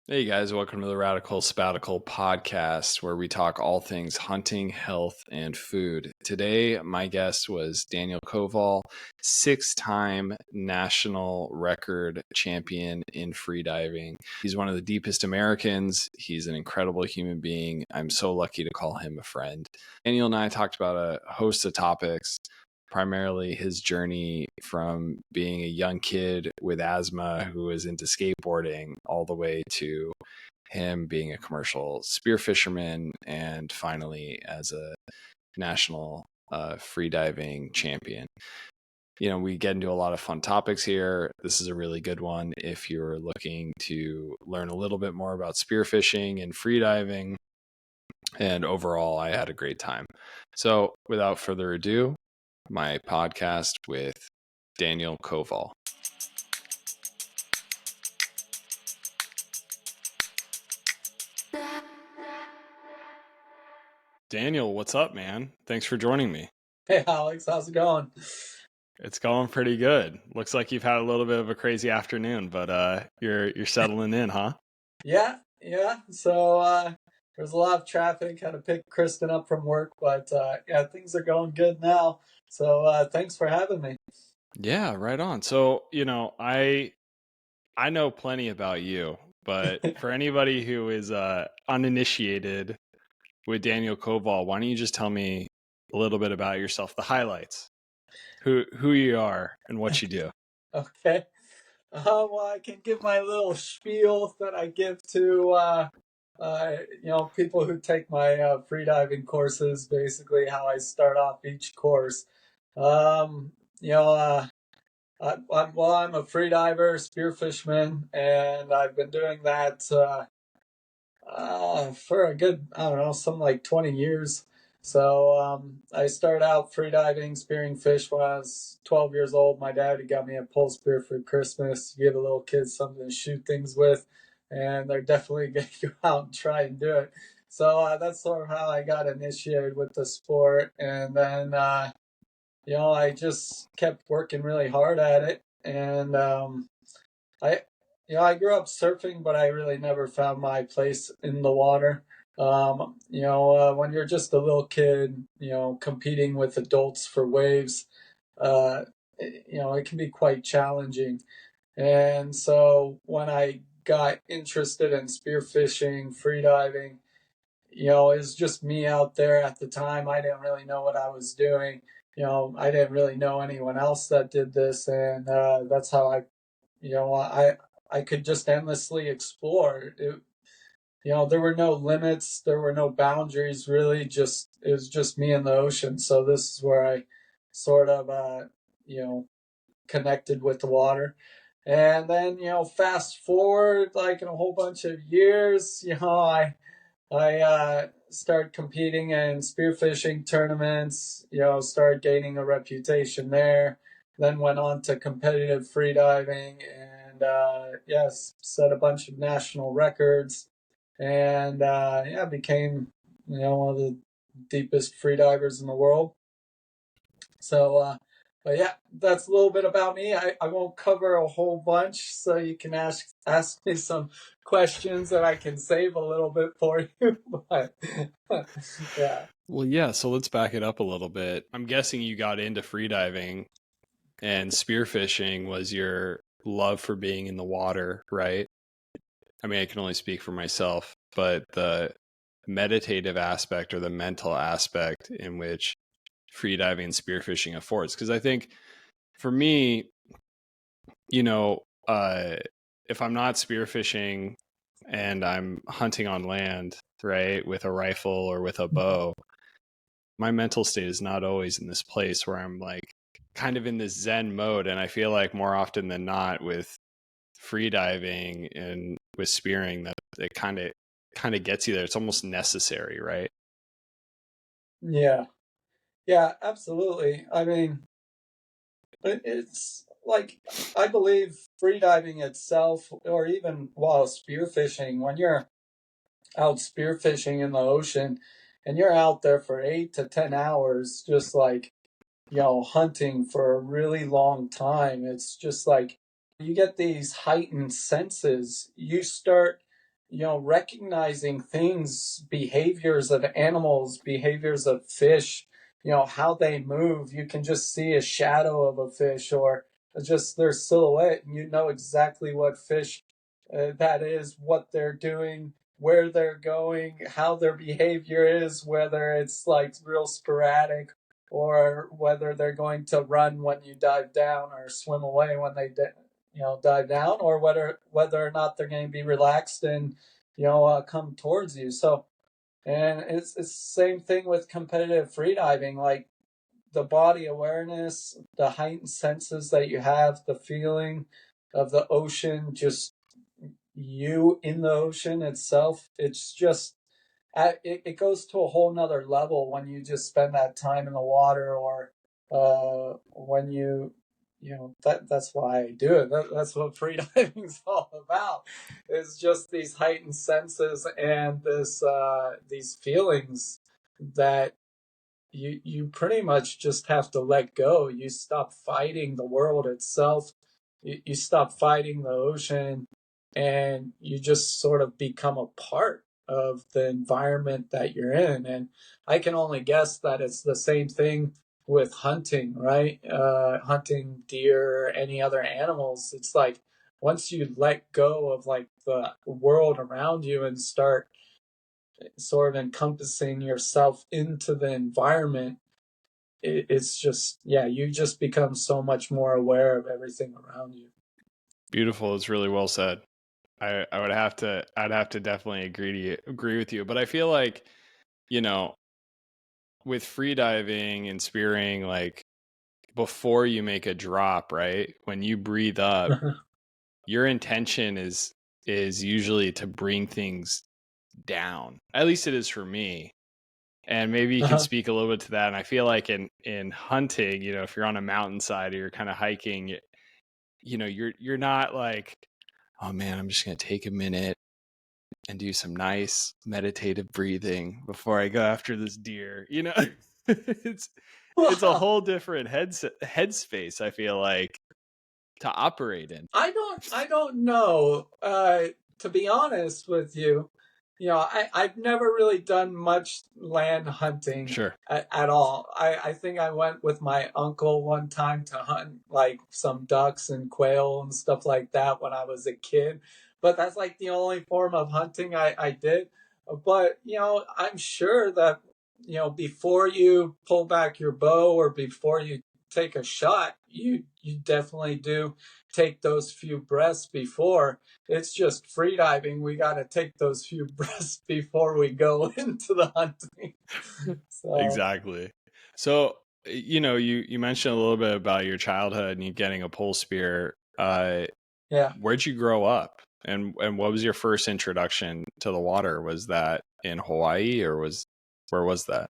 Hey guys, welcome to the Radical Sabbatical Podcast, where we talk all things hunting, health, and food. Today, my guest was Daniel Koval, 6-time national record champion in freediving. He's one of the deepest Americans. He's an incredible human being. I'm so lucky to call him a friend. Daniel and I talked about a host of topics, primarily his journey from being a young kid with asthma who was into skateboarding all the way to him being a commercial spear fisherman and finally as a national freediving champion. You know, we get into a lot of fun topics here. This is a really good one if you're looking to learn a little bit more about spearfishing and freediving. And overall, I had a great time. So without further ado, my podcast with Daniel Koval. Daniel, what's up, man? Thanks for joining me. Hey, Aleks, how's it going? It's going pretty good. Looks like you've had a little bit of a crazy afternoon, but you're settling in, huh? Yeah. So there's a lot of traffic. Had to pick Kristen up from work, but yeah, things are going good now. So thanks for having me. Yeah, right on. So, you know, I know plenty about you, but for anybody who is uninitiated with Daniel Koval, why don't you just tell me a little bit about yourself, the highlights, who you are and what you do. Okay. Well, I can give my little spiel that I give to people who take my freediving courses. Basically, how I start off each course. I'm a freediver, spearfishman, and I've been doing that for a good, I don't know, something like 20 years. So I started out freediving, spearing fish when I was 12 years old. My dad had got me a pole spear for Christmas to give a little kid something to shoot things with, and they're definitely going to go out and try and do it. So that's sort of how I got initiated with the sport, and then I just kept working really hard at it, and I grew up surfing, but I really never found my place in the water. When you're just a little kid, competing with adults for waves, it can be quite challenging. And so when I got interested in spearfishing, freediving, it was just me out there at the time. I didn't really know what I was doing. I didn't really know anyone else that did this, and that's how I could just endlessly explore. There were no limits, there were no boundaries really. It was just me and the ocean. So this is where I sort of connected with the water. And then fast forward like in a whole bunch of years, I started competing in spearfishing tournaments. Started gaining a reputation there. Then went on to competitive freediving and set a bunch of national records, and became one of the deepest freedivers in the world. So, but yeah, that's a little bit about me. I won't cover a whole bunch, so you can ask me some questions that I can save a little bit for you. But yeah. Well, yeah, so let's back it up a little bit. I'm guessing you got into freediving and spearfishing was your love for being in the water, right? I mean, I can only speak for myself, but the meditative aspect or the mental aspect in which freediving and spearfishing affords. Because I think for me, if I'm not spearfishing and I'm hunting on land, right, with a rifle or with a bow, my mental state is not always in this place where I'm like kind of in this Zen mode. And I feel like more often than not with freediving and with spearing that it kind of gets you there. It's almost necessary, right? Yeah, absolutely. I mean, it's like, I believe freediving itself, or even while spearfishing, when you're out spearfishing in the ocean and you're out there for 8 to 10 hours, just like, hunting for a really long time, it's just like you get these heightened senses. You start recognizing things, behaviors of animals, behaviors of fish, how they move. You can just see a shadow of a fish or just their silhouette, and you know exactly what fish that is, what they're doing, where they're going, how their behavior is, whether it's like real sporadic or whether they're going to run when you dive down or swim away when they dive down, or whether or not they're going to be relaxed and come towards you. So, and it's the same thing with competitive freediving, like the body awareness, the heightened senses that you have, the feeling of the ocean, just you in the ocean itself. It's just it goes to a whole nother level when you just spend that time in the water, or when that's why I do it. That's what freediving is all about. It's just these heightened senses and these feelings that you pretty much just have to let go. You stop fighting the world itself. You stop fighting the ocean, and you just sort of become a part of the environment that you're in. And I can only guess that it's the same thing with hunting, right? Hunting deer or any other animals. It's like once you let go of like the world around you and start sort of encompassing yourself into the environment, it's just, yeah, you just become so much more aware of everything around you. Beautiful. It's really well said. I'd have to definitely agree with you. But I feel like, with freediving and spearing, like before you make a drop, right? When you breathe up, your intention is usually to bring things down. At least it is for me. And maybe you can speak a little bit to that. And I feel like in hunting, if you're on a mountainside or you're kind of hiking, you're not like, oh man, I'm just going to take a minute and do some nice meditative breathing before I go after this deer. It's a whole different headspace, I feel like, to operate in. I don't know. To be honest with you, I've never really done much land hunting. Sure. At all. I think I went with my uncle one time to hunt like some ducks and quail and stuff like that when I was a kid. But that's like the only form of hunting I did. But, I'm sure that, before you pull back your bow or before you take a shot, you definitely do take those few breaths before. It's just freediving. We got to take those few breaths before we go into the hunting. So. Exactly. So, you mentioned a little bit about your childhood and you getting a pole spear. Yeah. Where'd you grow up? And what was your first introduction to the water? Was that in Hawaii or where was that?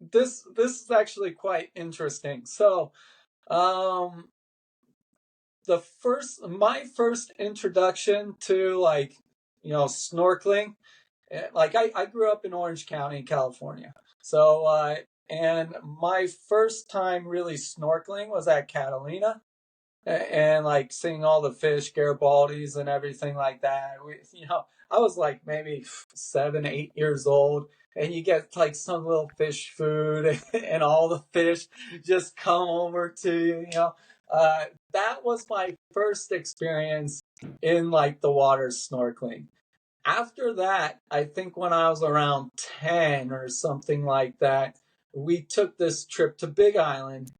This is actually quite interesting. So, my first introduction to like, snorkeling, like I grew up in Orange County, California. So, and my first time really snorkeling was at Catalina, and like seeing all the fish, Garibaldis and everything like that. I was like maybe 7, 8 years old, and you get like some little fish food, and all the fish just come over to you. That was my first experience in like the water snorkeling. After that, I think when I was around 10 or something like that, we took this trip to Big Island,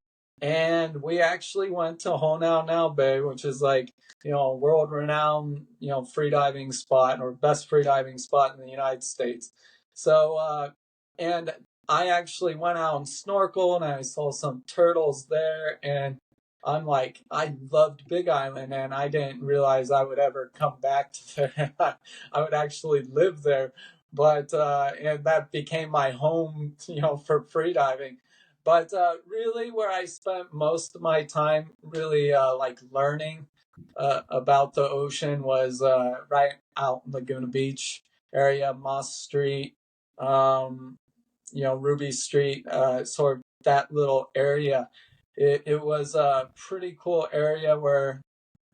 and we actually went to Honau Bay, which is like, a world renowned, freediving spot, or best freediving spot in the United States. So, and I actually went out and snorkeled, and I saw some turtles there, and I'm like, I loved Big Island, and I didn't realize I would ever come back to there. I would actually live there, but and that became my home, for freediving. But really, where I spent most of my time, really like learning about the ocean, was right out in Laguna Beach area, Moss Street, Ruby Street, sort of that little area. It was a pretty cool area where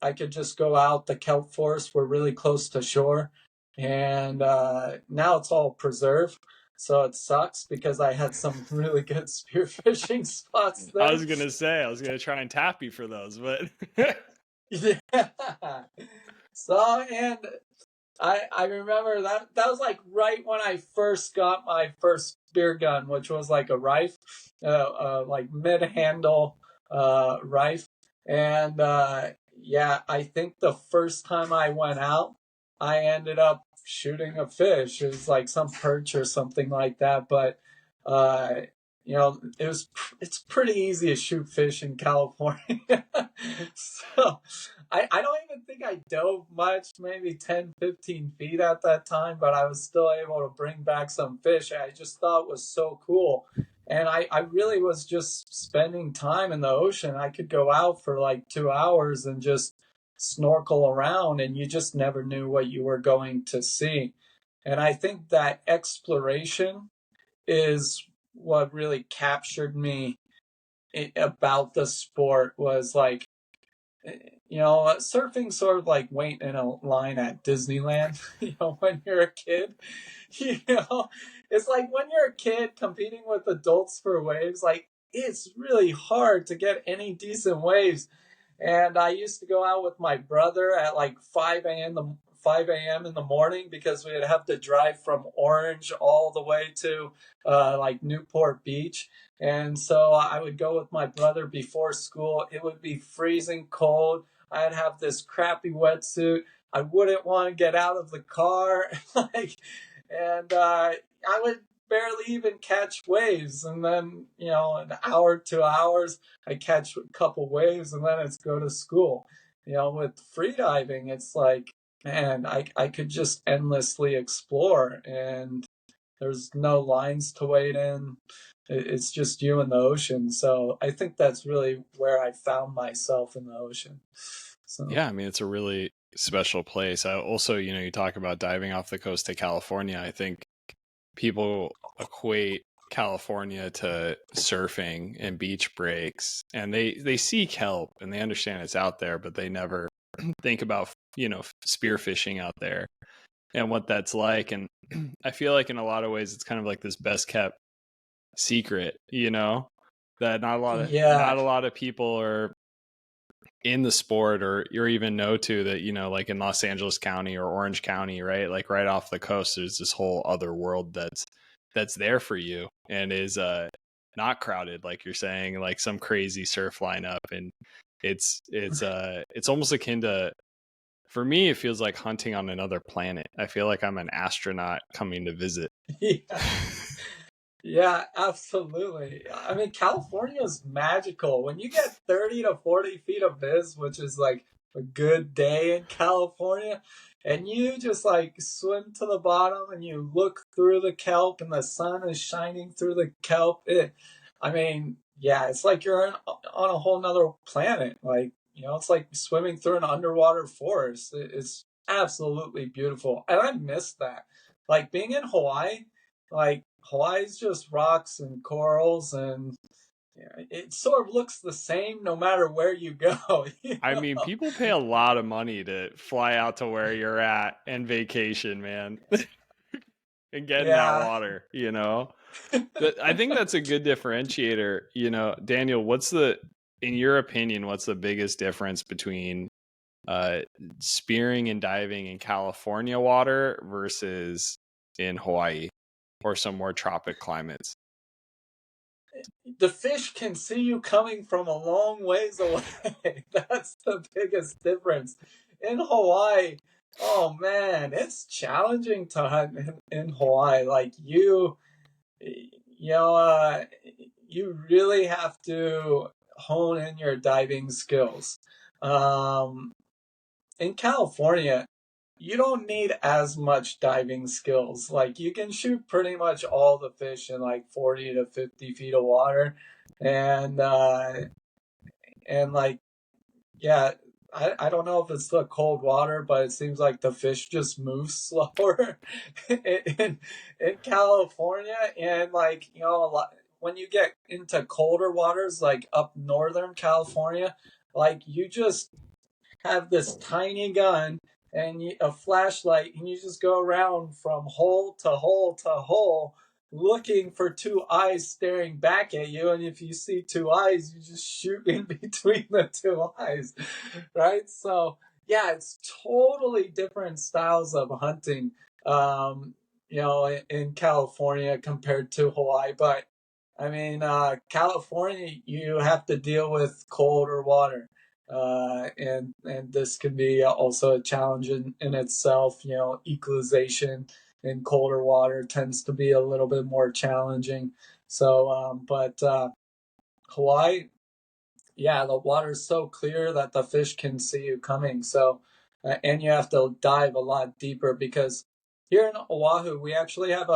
I could just go out. The kelp forests were really close to shore, and now it's all preserve. So it sucks because I had some really good spearfishing spots I there. was gonna say I was gonna try and tap you for those, but Yeah. So, and I remember that was like right when I first got my first spear gun, which was like a rifle, like mid handle rifle, and yeah, I think the first time I went out, I ended up shooting a fish. It was like some perch or something like that, but uh, it's pretty easy to shoot fish in California. So I don't even think I dove much, maybe 10, 15 feet at that time, but I was still able to bring back some fish. I just thought it was so cool. And I really was just spending time in the ocean. I could go out for like 2 hours and just snorkel around, and you just never knew what you were going to see. And I think that exploration is what really captured me about the sport was like, surfing sort of like waiting in a line at Disneyland, when you're a kid, you know, it's like when you're a kid competing with adults for waves, like it's really hard to get any decent waves. And I used to go out with my brother at like 5 a.m. in the morning because we'd have to drive from Orange all the way to like Newport Beach. And so I would go with my brother before school. It would be freezing cold. I'd have this crappy wetsuit. I wouldn't want to get out of the car. And I would barely even catch waves. And then, an hour, 2 hours, I catch a couple waves and then it's go to school. With freediving, it's like, man, I could just endlessly explore and there's no lines to wait in. It's just you in the ocean. So I think that's really where I found myself in the ocean. So yeah, I mean, it's a really special place. I also, you talk about diving off the coast of California. I think people equate California to surfing and beach breaks, and they see kelp and they understand it's out there, but they never think about spearfishing out there and what that's like. And I feel like in a lot of ways it's kind of like this best kept secret, that not yeah, a lot of people are in the sport or even know to that, like in Los Angeles County or Orange County, right? Like right off the coast, there's this whole other world that's there for you and is not crowded, like you're saying, like some crazy surf lineup. And it's almost akin to, for me, it feels like hunting on another planet. I feel like I'm an astronaut coming to visit. yeah. Yeah, absolutely. I mean, California is magical. When you get 30 to 40 feet of biz, which is like a good day in California, and you just like swim to the bottom and you look through the kelp and the sun is shining through the kelp. I mean, yeah, it's like you're on a whole nother planet. Like, it's like swimming through an underwater forest. It's absolutely beautiful. And I miss that. Like being in Hawaii, like Hawaii's just rocks and corals, and it sort of looks the same no matter where you go. I mean, people pay a lot of money to fly out to where you're at and vacation, man, and get in that Yeah. water, But I think that's a good differentiator. Daniel, in your opinion, what's the biggest difference between spearing and diving in California water versus in Hawaii or some more tropic climates? The fish can see you coming from a long ways away. That's the biggest difference. In Hawaii, oh man, it's challenging to hunt in Hawaii. Like you really have to hone in your diving skills. Um, in California, you don't need as much diving skills. Like you can shoot pretty much all the fish in like 40 to 50 feet of water. And, like, yeah, I don't know if it's the cold water, but it seems like the fish just move slower in California. And like, a lot, when you get into colder waters, like up northern California, like have this tiny gun and a flashlight, and you just go around from hole to hole to hole looking for two eyes staring back at you. And if you see two eyes, you just shoot in between the two eyes, right? So yeah, it's totally different styles of hunting, in California compared to Hawaii. But I mean, California, you have to deal with colder water. And this can be also a challenge in itself. Equalization in colder water tends to be a little bit more challenging. So, but Hawaii, yeah, the water's so clear that the fish can see you coming. So, and you have to dive a lot deeper because here in Oahu, we actually have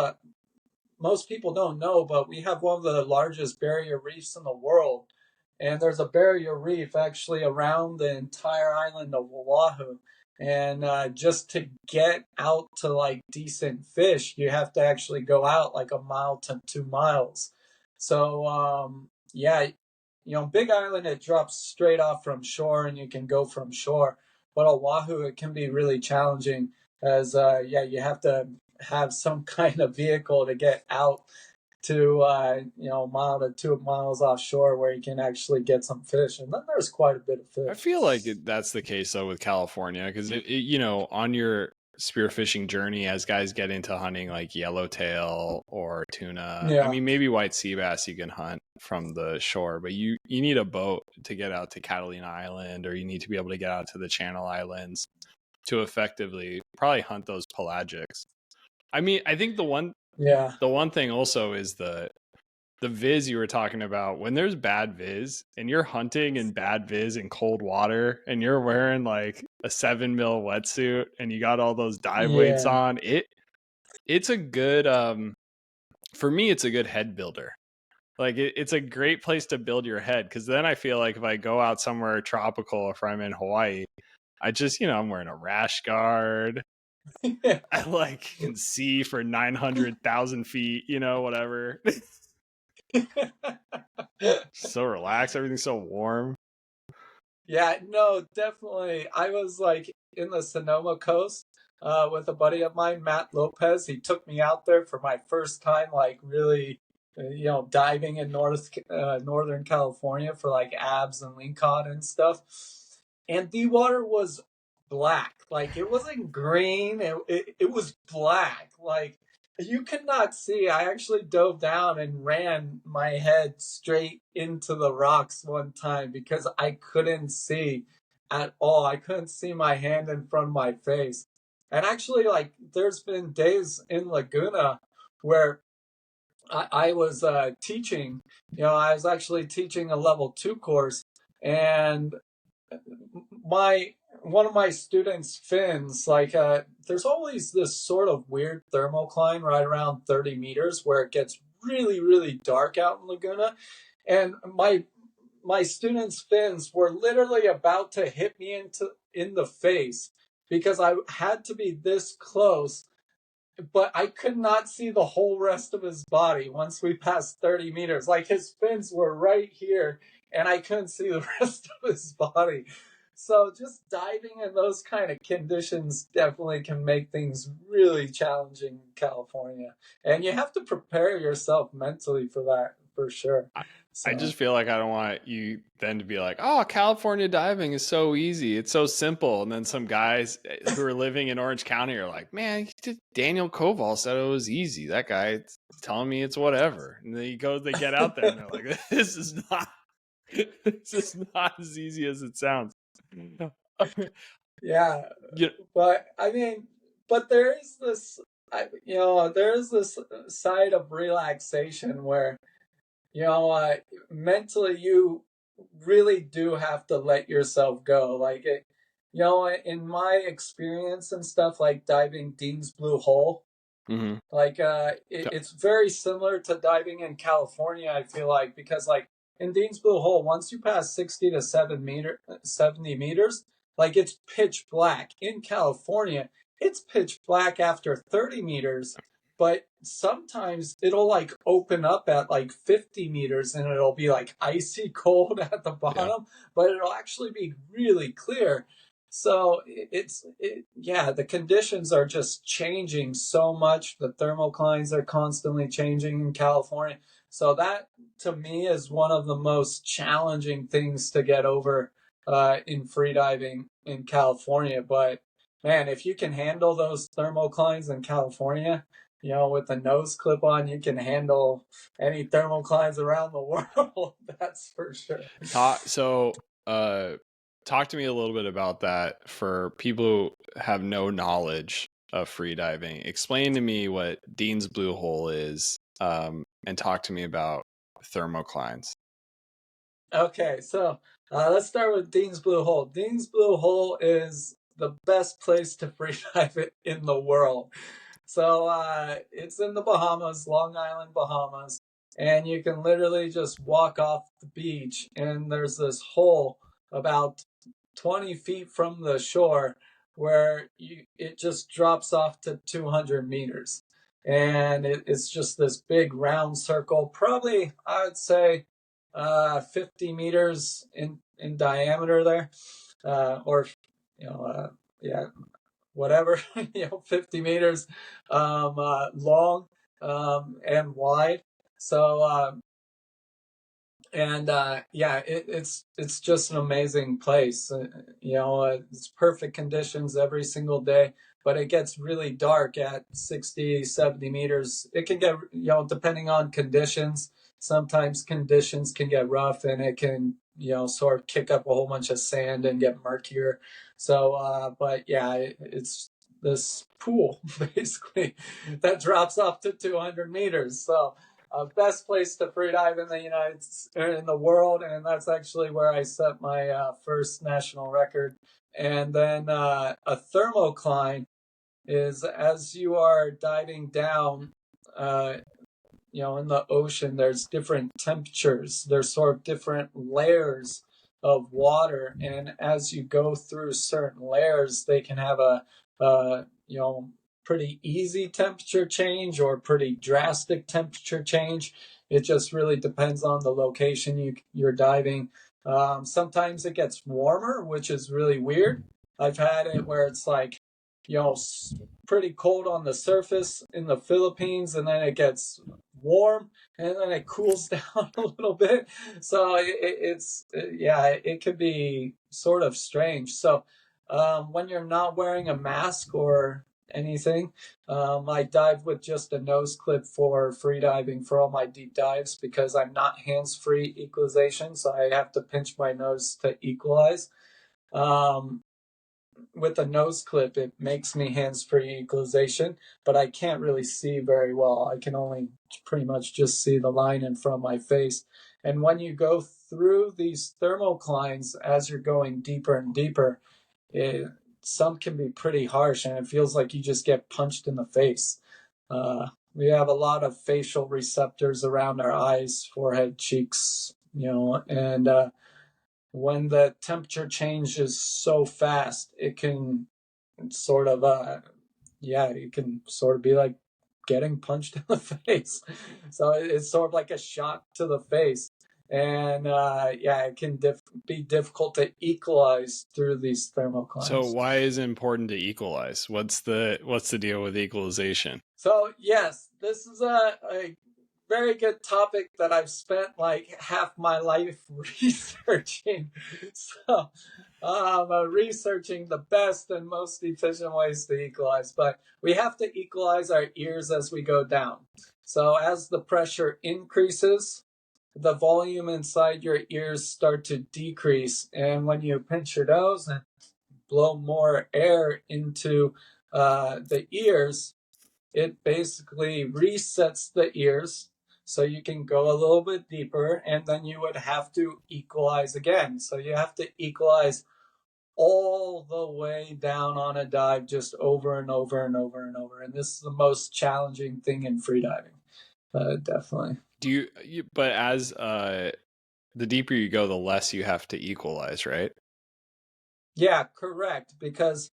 most people don't know, but we have one of the largest barrier reefs in the world. And there's a barrier reef actually around the entire island of Oahu. And just to get out to like decent fish, you have to actually go out like a mile to 2 miles. So, yeah, Big Island, it drops straight off from shore and you can go from shore. But Oahu, it can be really challenging as, you have to have some kind of vehicle to get out to a mile to 2 miles offshore where you can actually get some fish, and then there's quite a bit of fish. I feel like that's the case though with California because on your spearfishing journey, as guys get into hunting like yellowtail or tuna, I mean maybe white sea bass you can hunt from the shore, but you need a boat to get out to Catalina Island, or you need to be able to get out to the Channel Islands to effectively probably hunt those pelagics. I mean, I think the one thing also is the viz you were talking about. When there's bad viz and you're hunting in bad viz in cold water and you're wearing like a 7mm wetsuit and you got all those dive weights on, it's a good for me it's a good head builder. Like it's a great place to build your head, because then I feel like if I go out somewhere tropical, if I'm in Hawaii, I just I'm wearing a rash guard. I can see for 900,000 feet, whatever. So relaxed, everything's so warm. Yeah, no, definitely. I was like in the Sonoma Coast with a buddy of mine, Matt Lopez. He took me out there for my first time, like really, diving in Northern California for like abs and lingcod and stuff. And the water was black. Like it wasn't green. It was black. Like you could not see. I actually dove down and ran my head straight into the rocks one time because I couldn't see at all. I couldn't see my hand in front of my face. And actually, like, there's been days in Laguna where I was teaching, I was actually teaching a level 2 course, and one of my students' fins, like there's always this sort of weird thermocline right around 30 meters where it gets really, really dark out in Laguna. And my students' fins were literally about to hit me in the face because I had to be this close, but I could not see the whole rest of his body once we passed 30 meters. Like his fins were right here and I couldn't see the rest of his body. So just diving in those kind of conditions definitely can make things really challenging in California. And you have to prepare yourself mentally for that, for sure. So. I just feel like I don't want you then to be like, oh, California diving is so easy. It's so simple. And then some guys who are living in Orange County are like, man, Daniel Koval said it was easy. That guy telling me it's whatever. And then they get out there and they're like, this is not as easy as it sounds. Yeah. But I mean, there is this, there is this side of relaxation where, mentally you really do have to let yourself go. Like in my experience and stuff, like diving Dean's Blue Hole, like it's very similar to diving in California, I feel like, because like in Dean's Blue Hole, once you pass 60 to 70 meters, like it's pitch black. In California, it's pitch black after 30 meters. But sometimes it'll like open up at like 50 meters and it'll be like icy cold at the bottom, but it'll actually be really clear. So the conditions are just changing so much. The thermoclines are constantly changing in California. So that, to me, is one of the most challenging things to get over in freediving in California. But man, if you can handle those thermoclines in California, with the nose clip on, you can handle any thermoclines around the world. That's for sure. Talk to me a little bit about that for people who have no knowledge of freediving. Explain to me what Dean's Blue Hole is, and talk to me about thermoclines. Okay, so let's start with Dean's Blue Hole. Dean's Blue Hole is the best place to freedive it in the world. So it's in the Bahamas, Long Island, Bahamas, and you can literally just walk off the beach, and there's this hole about 20 feet from the shore where it just drops off to 200 meters. And it's just this big round circle, probably, I would say, 50 meters in diameter there, or, whatever, 50 meters long and wide. So, it's just an amazing place. It's perfect conditions every single day, but it gets really dark at 60, 70 meters. It can get, depending on conditions, sometimes conditions can get rough and it can, sort of kick up a whole bunch of sand and get murkier. So, it's this pool basically that drops off to 200 meters. So, best place to freedive in the world, and that's actually where I set my first national record. And then a thermocline is as you are diving down, in the ocean, there's different temperatures. There's sort of different layers of water, and as you go through certain layers, they can have a pretty easy temperature change or pretty drastic temperature change. It just really depends on the location you're diving. Sometimes it gets warmer, which is really weird. I've had it where it's like, pretty cold on the surface in the Philippines, and then it gets warm, and then it cools down a little bit. So it could be sort of strange. So when you're not wearing a mask or anything, I dive with just a nose clip for freediving for all my deep dives because I'm not hands-free equalization, so I have to pinch my nose to equalize. With a nose clip, it makes me hands-free equalization, but I can't really see very well. I can only pretty much just see the line in front of my face. And when you go through these thermoclines, as you're going deeper and deeper, some can be pretty harsh, and it feels like you just get punched in the face. We have a lot of facial receptors around our eyes, forehead, cheeks, and when the temperature changes so fast, it can sort of, it can sort of be like getting punched in the face. So it's sort of like a shock to the face. And it can be difficult to equalize through these thermoclines. So why is it important to equalize? What's the deal with equalization? So yes, this is a very good topic that I've spent like half my life researching. So researching the best and most efficient ways to equalize. But we have to equalize our ears as we go down. So as the pressure increases, the volume inside your ears start to decrease. And when you pinch your nose and blow more air into the ears, it basically resets the ears so you can go a little bit deeper, and then you would have to equalize again. So you have to equalize all the way down on a dive just over and over and over and over. And this is the most challenging thing in freediving, definitely. But as the deeper you go, the less you have to equalize, right? Yeah, correct. Because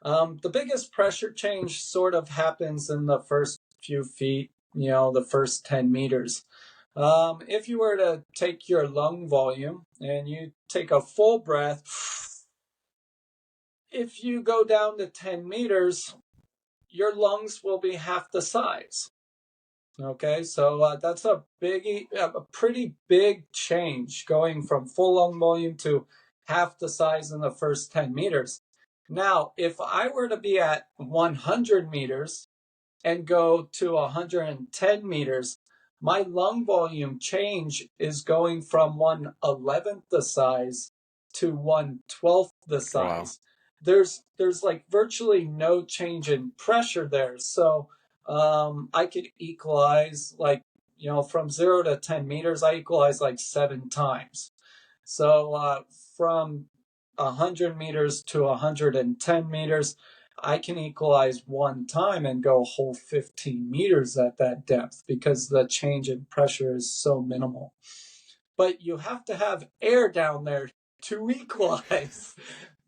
the biggest pressure change sort of happens in the first few feet, the first 10 meters. If you were to take your lung volume and you take a full breath if you go down to 10 meters, your lungs will be half the size. Okay, so that's a pretty big change going from full lung volume to half the size in the first 10 meters. Now, if I were to be at 100 meters and go to 110 meters, my lung volume change is going from 1/11th the size to 1/12th the size. Wow. There's like virtually no change in pressure there. So I could equalize like, from 0 to 10 meters, I equalize like 7 times. So from 100 meters to 110 meters, I can equalize 1 time and go a whole 15 meters at that depth because the change in pressure is so minimal. But you have to have air down there to equalize.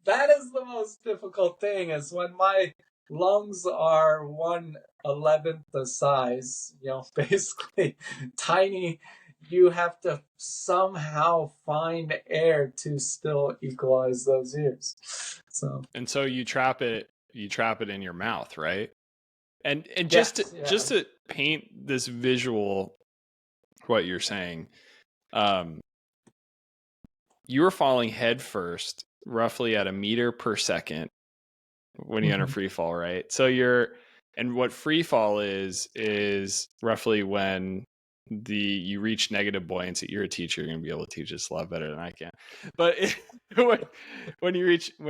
That is the most difficult thing, is when my lungs are 1/11th the size, basically tiny. You have to somehow find air to still equalize those ears. And so you trap it in your mouth, right? And just to paint this visual, what you're saying, you were falling head first, roughly at a meter per second when you enter free fall, right? So and what free fall is roughly when you reach negative buoyancy. You're a teacher, you're gonna be able to teach this a lot better than I can. But when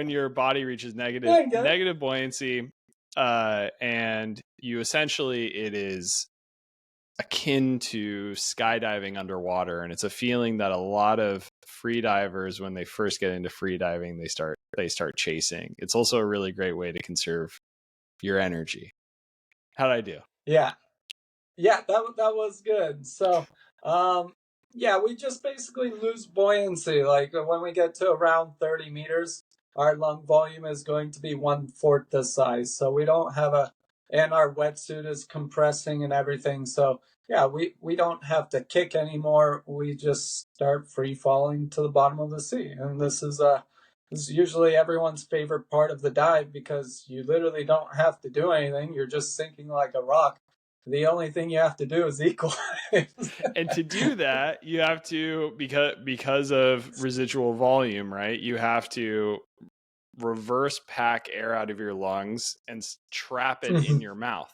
your body reaches negative buoyancy, and you essentially, it is akin to skydiving underwater, and it's a feeling that a lot of free divers, when they first get into free diving, they start chasing. It's also a really great way to conserve your energy. How'd I do? Yeah, that was good. So we just basically lose buoyancy. Like when we get to around 30 meters, our lung volume is going to be 1/4 the size. So we don't have and our wetsuit is compressing and everything. So we don't have to kick anymore. We just start free falling to the bottom of the sea. And this is usually everyone's favorite part of the dive, because you literally don't have to do anything. You're just sinking like a rock. The only thing you have to do is equalize. And to do that, you have to, because of residual volume, right? You have to reverse pack air out of your lungs and trap it in your mouth,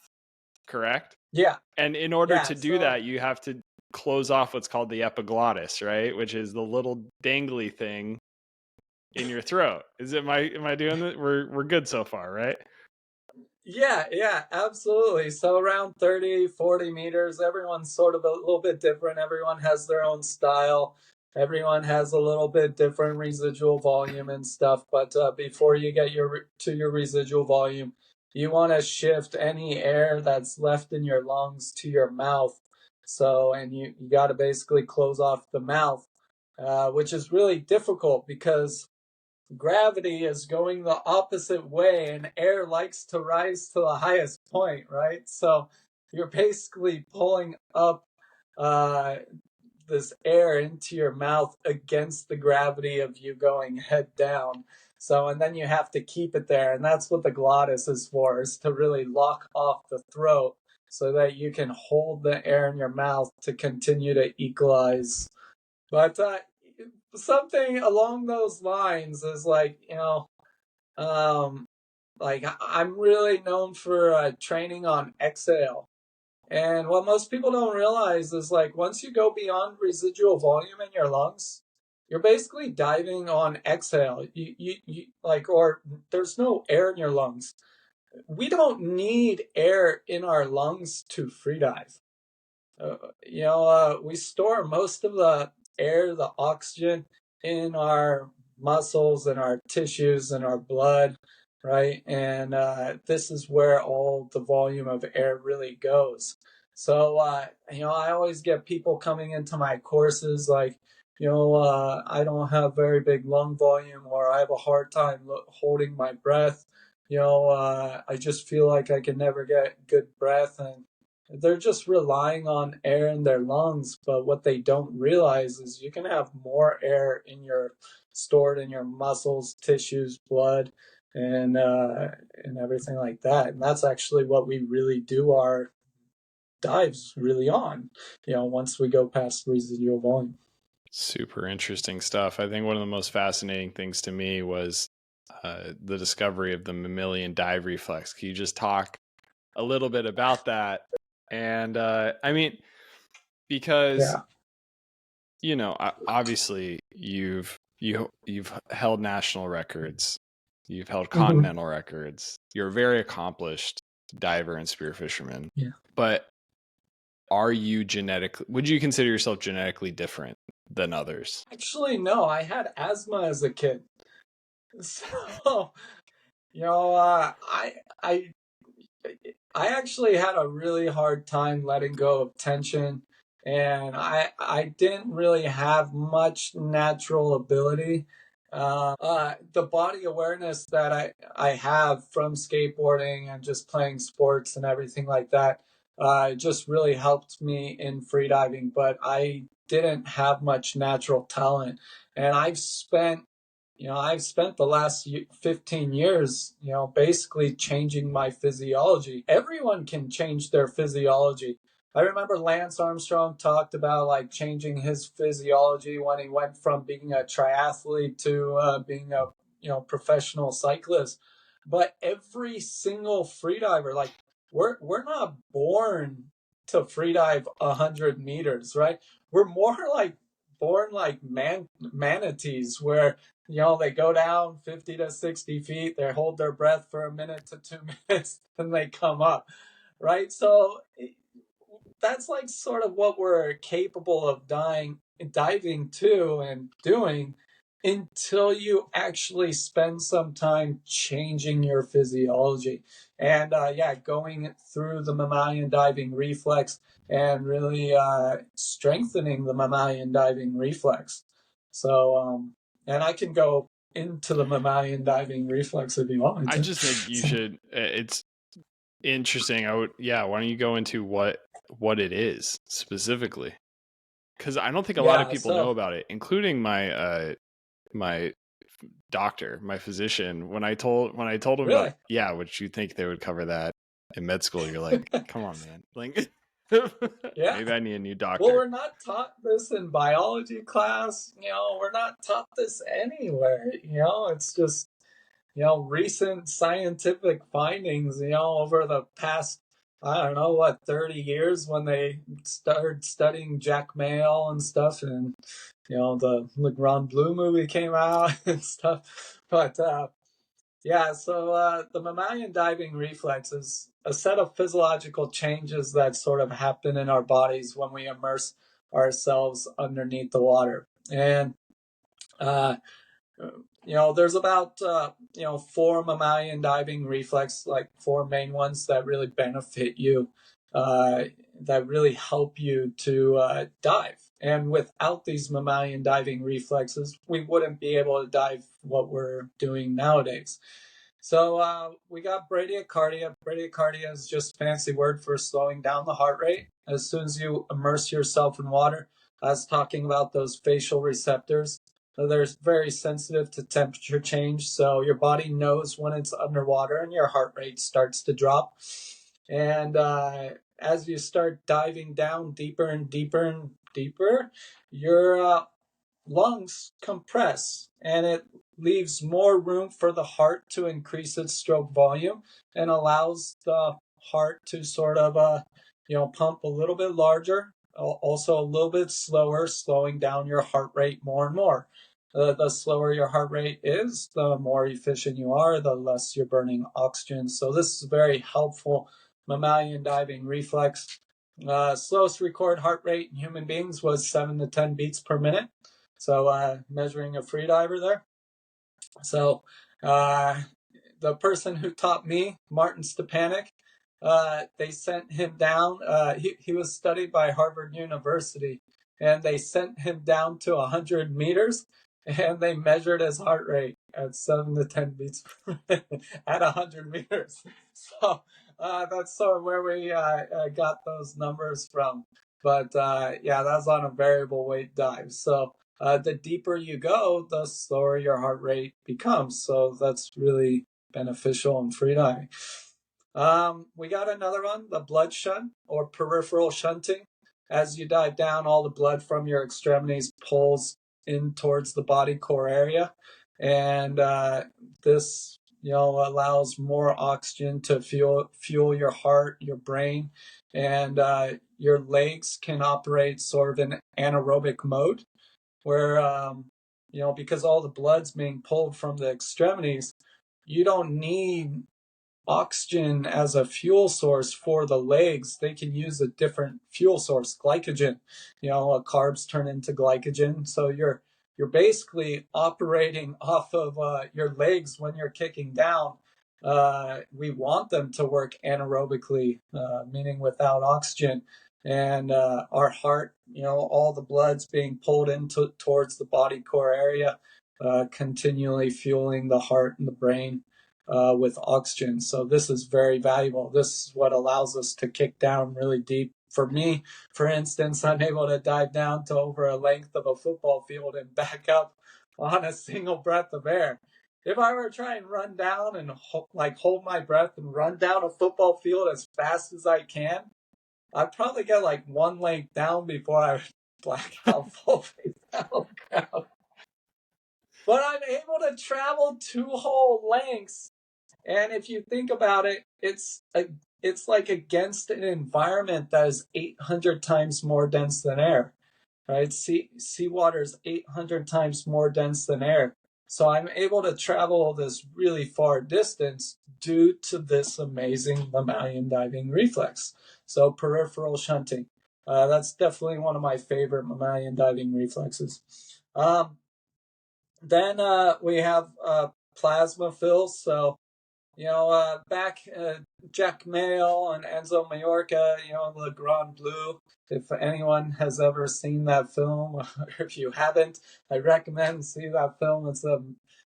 correct? Yeah. And in order to do that, you have to close off what's called the epiglottis, right? Which is the little dangly thing in your throat. Am I doing it? We're good so far, right? Yeah, absolutely. So around 30, 40 meters, everyone's sort of a little bit different. Everyone has their own style. Everyone has a little bit different residual volume and stuff. But before you get to your residual volume, you want to shift any air that's left in your lungs to your mouth. So, and you got to basically close off the mouth, which is really difficult because gravity is going the opposite way and air likes to rise to the highest point, right? So you're basically pulling up this air into your mouth against the gravity of you going head down. So, and then you have to keep it there. And that's what the glottis is for, is to really lock off the throat so that you can hold the air in your mouth to continue to equalize. But something along those lines is like, like I'm really known for training on exhale. And what most people don't realize is, like, once you go beyond residual volume in your lungs, you're basically diving on exhale. You or there's no air in your lungs. We don't need air in our lungs to free dive. We store most of the air, the oxygen, in our muscles and our tissues and our blood, right? And this is where all the volume of air really goes. So, I always get people coming into my courses like, I don't have very big lung volume, or I have a hard time holding my breath. I just feel like I can never get good breath, and they're just relying on air in their lungs. But what they don't realize is you can have more air stored in your muscles, tissues, blood. and everything like that. And that's actually what we really do our dives really on, once we go past residual volume. Super interesting stuff. I think one of the most fascinating things to me was the discovery of the mammalian dive reflex. Can you just talk a little bit about that? And I mean, because obviously you've held national records, you've held continental records. You're a very accomplished diver and spearfisherman. Yeah. But would you consider yourself genetically different than others? Actually, no. I had asthma as a kid. So, I actually had a really hard time letting go of tension, and I didn't really have much natural ability. The body awareness that I have from skateboarding and just playing sports and everything like that just really helped me in freediving, but I didn't have much natural talent. And I've spent the last 15 years, basically changing my physiology. Everyone can change their physiology. I remember Lance Armstrong talked about like changing his physiology when he went from being a triathlete to being a professional cyclist. But every single freediver, like we're not born to freedive 100 meters, right? We're more like born like manatees, where they go down 50 to 60 feet, they hold their breath for a minute to 2 minutes, and they come up, right? So that's like sort of what we're capable of diving to and doing, until you actually spend some time changing your physiology. And going through the mammalian diving reflex and really strengthening the mammalian diving reflex. So, and I can go into the mammalian diving reflex if you want me to. I just think you should. It's interesting. why don't you go into what it is specifically? Because I don't think a lot of people know about it, including my my doctor, my physician. When I told him really? about, would you think they would cover that in med school? You're like, come on, man. Like, maybe I need a new doctor. Well, we're not taught this in biology class. We're not taught this anywhere. It's just, recent scientific findings, over the past, I don't know, 30 years, when they started studying Jack Mayall and stuff, and, the Le Grand Bleu movie came out and stuff. But, so the mammalian diving reflex is a set of physiological changes that sort of happen in our bodies when we immerse ourselves underneath the water. And, there's about, 4 mammalian diving reflex, like 4 main ones that really benefit you, that really help you to dive. And without these mammalian diving reflexes, we wouldn't be able to dive what we're doing nowadays. So we got bradycardia. Bradycardia is just a fancy word for slowing down the heart rate. As soon as you immerse yourself in water, I was talking about those facial receptors. So they're very sensitive to temperature change. So your body knows when it's underwater and your heart rate starts to drop. And as you start diving down deeper and deeper and deeper, your lungs compress, and it leaves more room for the heart to increase its stroke volume, and allows the heart to sort of pump a little bit larger, also a little bit slower, slowing down your heart rate more and more. The slower your heart rate is, the more efficient you are, the less you're burning oxygen. So this is a very helpful mammalian diving reflex. Slowest recorded heart rate in human beings was 7 to 10 beats per minute. So measuring a freediver there. So the person who taught me, Martin Stepanek, they sent him down. He was studied by Harvard University, and they sent him down to 100 meters, and they measured his heart rate at 7 to 10 beats per minute at 100 meters. So that's sort of where we got those numbers from. But that's on a variable weight dive. So the deeper you go, the slower your heart rate becomes. So that's really beneficial in freediving. We got another one, the blood shunt or peripheral shunting. As you dive down, all the blood from your extremities pulls in towards the body core area. And this, allows more oxygen to fuel your heart, your brain, and your legs can operate sort of in anaerobic mode where, because all the blood's being pulled from the extremities, you don't need oxygen as a fuel source for the legs. They can use a different fuel source, glycogen. Carbs turn into glycogen. So you're basically operating off of your legs when you're kicking down. We want them to work anaerobically, meaning without oxygen. And our heart, all the blood's being pulled into towards the body core area, continually fueling the heart and the brain with oxygen. So this is very valuable. This is what allows us to kick down really deep. For me, for instance, I'm able to dive down to over a length of a football field and back up on a single breath of air. If I were to try and run down and hold my breath and run down a football field as fast as I can, I'd probably get like one leg down before I black out full face down on the ground. But I'm able to travel 2 whole lengths. And if you think about it, it's like against an environment that is 800 times more dense than air, right? Seawater is 800 times more dense than air. So I'm able to travel this really far distance due to this amazing mammalian diving reflex. So peripheral shunting. That's definitely one of my favorite mammalian diving reflexes. Then we have plasma fills. So, back Jack Mayo and Enzo Mallorca, Le Grand Bleu. If anyone has ever seen that film, or if you haven't, I recommend see that film.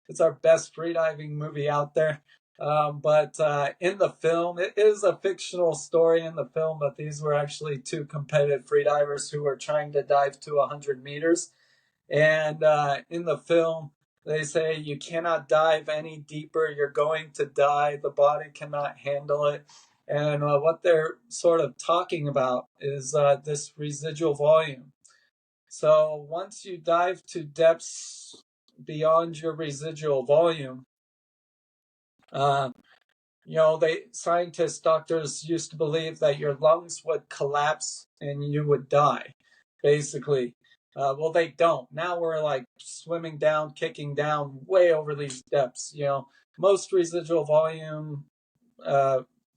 It's our best freediving movie out there. But in the film, it is a fictional story in the film, but these were actually 2 competitive freedivers who were trying to dive to 100 meters. And in the film, they say you cannot dive any deeper. You're going to die. The body cannot handle it. And what they're sort of talking about is this residual volume. So once you dive to depths beyond your residual volume, scientists, doctors used to believe that your lungs would collapse and you would die, basically. Well, they don't. Now we're like swimming down, kicking down way over these depths. Most residual volume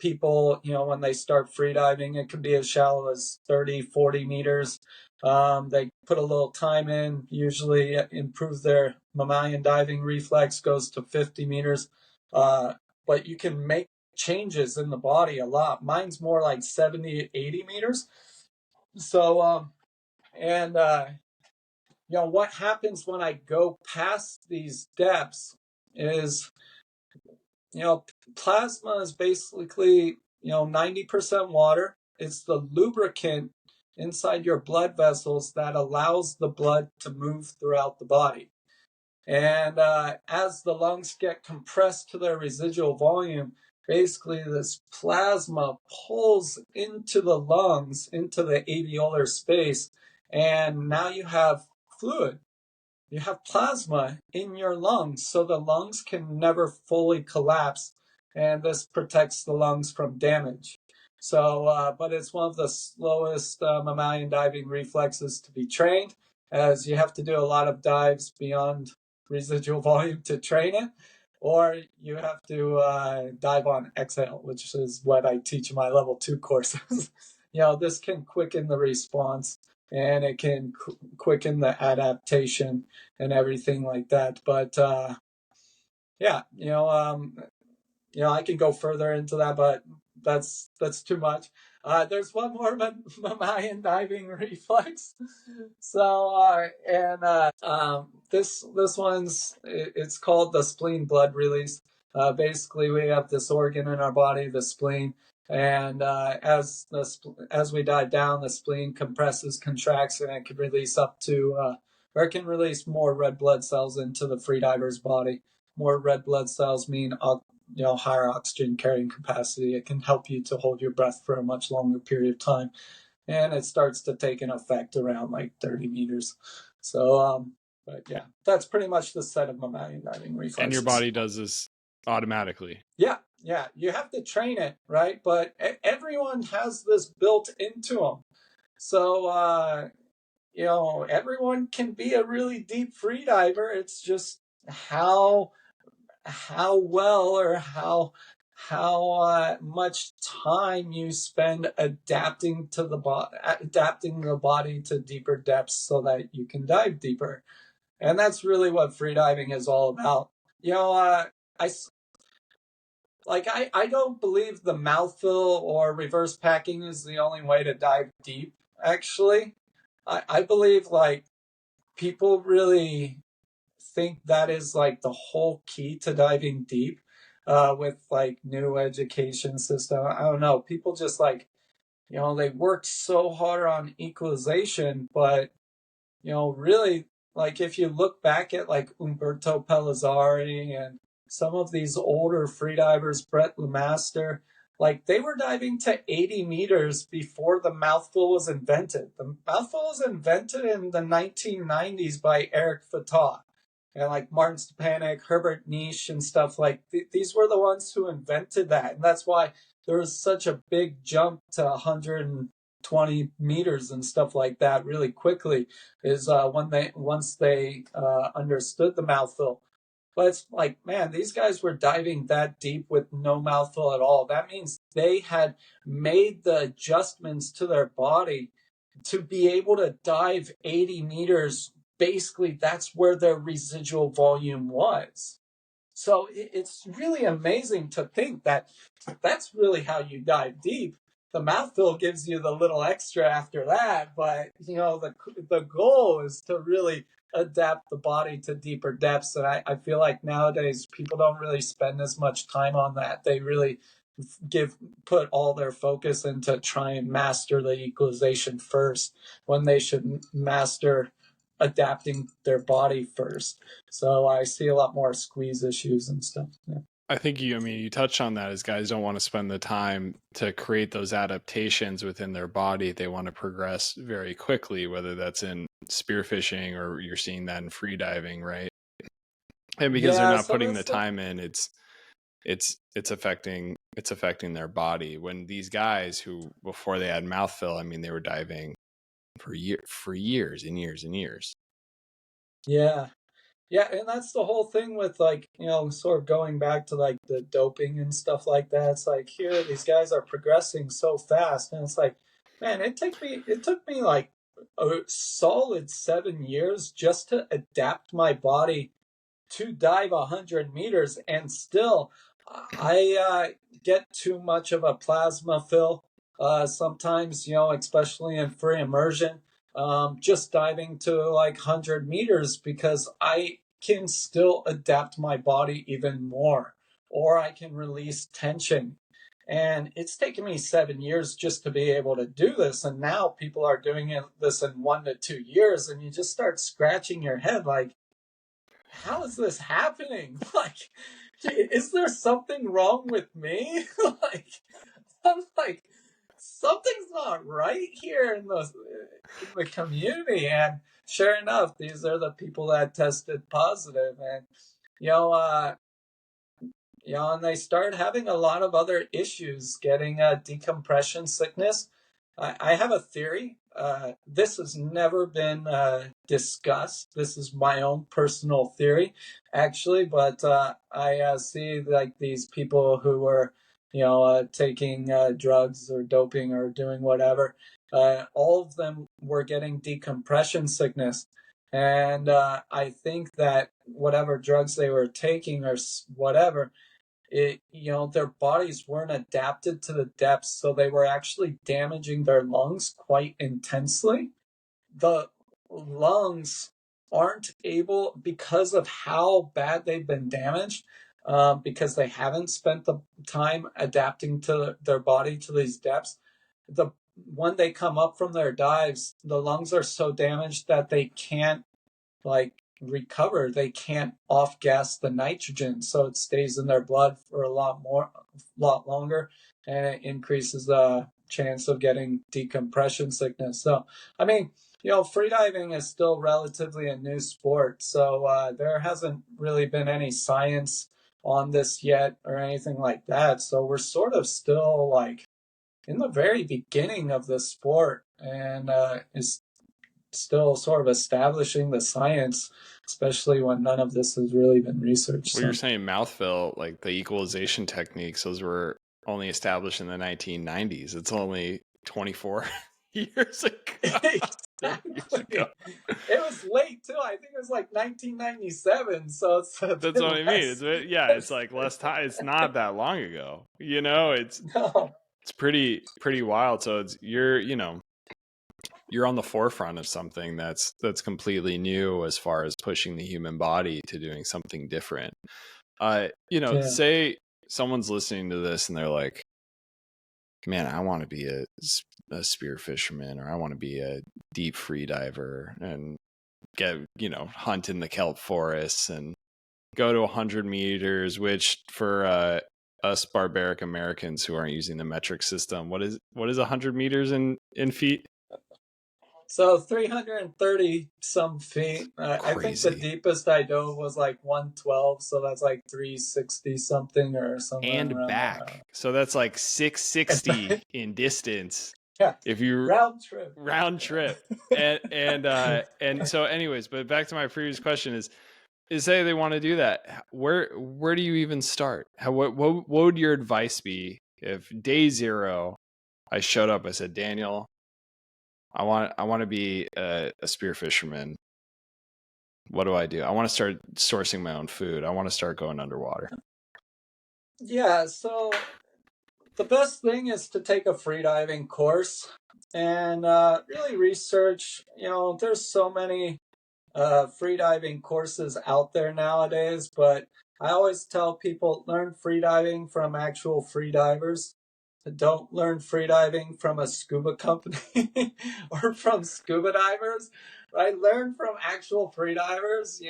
people, when they start freediving, it can be as shallow as 30, 40 meters. They put a little time in, usually improve their mammalian diving reflex, goes to 50 meters. But you can make changes in the body a lot. Mine's more like 70, 80 meters. So, what happens when I go past these depths is, plasma is basically, 90% water. It's the lubricant inside your blood vessels that allows the blood to move throughout the body. And as the lungs get compressed to their residual volume, basically this plasma pulls into the lungs, into the alveolar space, and now you have fluid. You have plasma in your lungs, so the lungs can never fully collapse, and this protects the lungs from damage. So, but it's one of the slowest mammalian diving reflexes to be trained, as you have to do a lot of dives beyond residual volume to train it, or you have to dive on exhale, which is what I teach in my level 2 courses. This can quicken the response and it can quicken the adaptation and everything like that. But I can go further into that, but that's too much. There's one more mammalian diving reflex. So this one's it's called the spleen blood release. Basically, we have this organ in our body, the spleen, and as we dive down, the spleen compresses, contracts, and it can release up to or it can release more red blood cells into the freediver's body. More red blood cells mean higher oxygen carrying capacity. It can help you to hold your breath for a much longer period of time. And it starts to take an effect around like 30 meters. So, but yeah, that's pretty much the set of mammalian diving reflexes. And your body does this automatically. Yeah. You have to train it, right? But everyone has this built into them. So, everyone can be a really deep free diver. It's just how well or how much time you spend adapting the body to deeper depths so that you can dive deeper. And that's really what freediving is all about. I don't believe the mouthful or reverse packing is the only way to dive deep, actually. I believe like people really think that is like the whole key to diving deep with like new education system. I don't know. People just like, they work so hard on equalization, but, really, like if you look back at like Umberto Pellizzari and some of these older freedivers, Brett LeMaster, like they were diving to 80 meters before the mouthful was invented. The mouthful was invented in the 1990s by Eric Fatah. And like Martin Stepanek, Herbert Niche, and stuff like these were the ones who invented that. And that's why there was such a big jump to 120 meters and stuff like that really quickly is once they understood the mouthful. But it's like, man, these guys were diving that deep with no mouthful at all. That means they had made the adjustments to their body to be able to dive 80 meters. Basically, that's where their residual volume was. So it's really amazing to think that that's really how you dive deep. The mouthful gives you the little extra after that, but the goal is to really adapt the body to deeper depths. And I feel like nowadays people don't really spend as much time on that. They really put all their focus into try and master the equalization first when they should master adapting their body first. So I see a lot more squeeze issues and stuff. Yeah. I think you touched on that, as guys don't want to spend the time to create those adaptations within their body. They want to progress very quickly, whether that's in spearfishing or you're seeing that in freediving, right? And because they're not putting the time in, it's affecting their body. When these guys who before they had mouthful, they were diving for years and years and years. Yeah, and that's the whole thing with like, sort of going back to like the doping and stuff like that. It's like here these guys are progressing so fast, and it's like, man, it took me like a solid 7 years just to adapt my body to dive 100 meters, and still I get too much of a plasma fill sometimes, especially in free immersion. Just diving to like 100 meters because I can still adapt my body even more, or I can release tension. And it's taken me 7 years just to be able to do this. And now people are doing this in 1 to 2 years, and you just start scratching your head like, how is this happening? Like, is there something wrong with me? I'm like, something's not right here in the community. And sure enough, these are the people that tested positive. And, and they start having a lot of other issues, getting decompression sickness. I have a theory. This has never been discussed. This is my own personal theory, actually. But I see like these people who were taking drugs or doping or doing whatever, all of them were getting decompression sickness. And I think that whatever drugs they were taking or whatever, their bodies weren't adapted to the depths, so they were actually damaging their lungs quite intensely. The lungs aren't able, because of how bad they've been damaged, because they haven't spent the time adapting to their body to these depths. When they come up from their dives, the lungs are so damaged that they can't like recover, they can't off gas the nitrogen, so it stays in their blood for a lot longer, and it increases the chance of getting decompression sickness. So, I mean, freediving is still relatively a new sport, so there hasn't really been any science on this yet or anything like that. So we're sort of still like in the very beginning of the sport, and is still sort of establishing the science, especially when none of this has really been researched. Well, you're saying mouthfeel, like the equalization techniques, those were only established in the 1990s. It's only 24 years ago. Exactly. It was late too. I think it was like 1997. So it's that's what I mean. It's like less time. It's not that long ago. It's pretty wild. So you're on the forefront of something that's completely new as far as pushing the human body to doing something different. Say someone's listening to this and they're like, man, I want to be a spear fisherman, or I want to be a deep free diver and get, hunt in the kelp forests and go to 100 meters, which for us barbaric Americans who aren't using the metric system, what is 100 meters in feet? So 330 some feet. I think the deepest I dove was like 112, so that's like 360 something or something. And back. There. So that's like 660 in distance. Yeah. If you round trip. and so anyways, but back to my previous question is say they want to do that. Where do you even start? What would your advice be if day 0 I showed up, I said, Daniel, I want to be a spear fisherman. What do I do? I want to start sourcing my own food. I want to start going underwater. Yeah, so the best thing is to take a freediving course and really research. There's so many freediving courses out there nowadays, but I always tell people, learn freediving from actual freedivers. Don't learn freediving from a scuba company or from scuba divers, right? Learn from actual freedivers,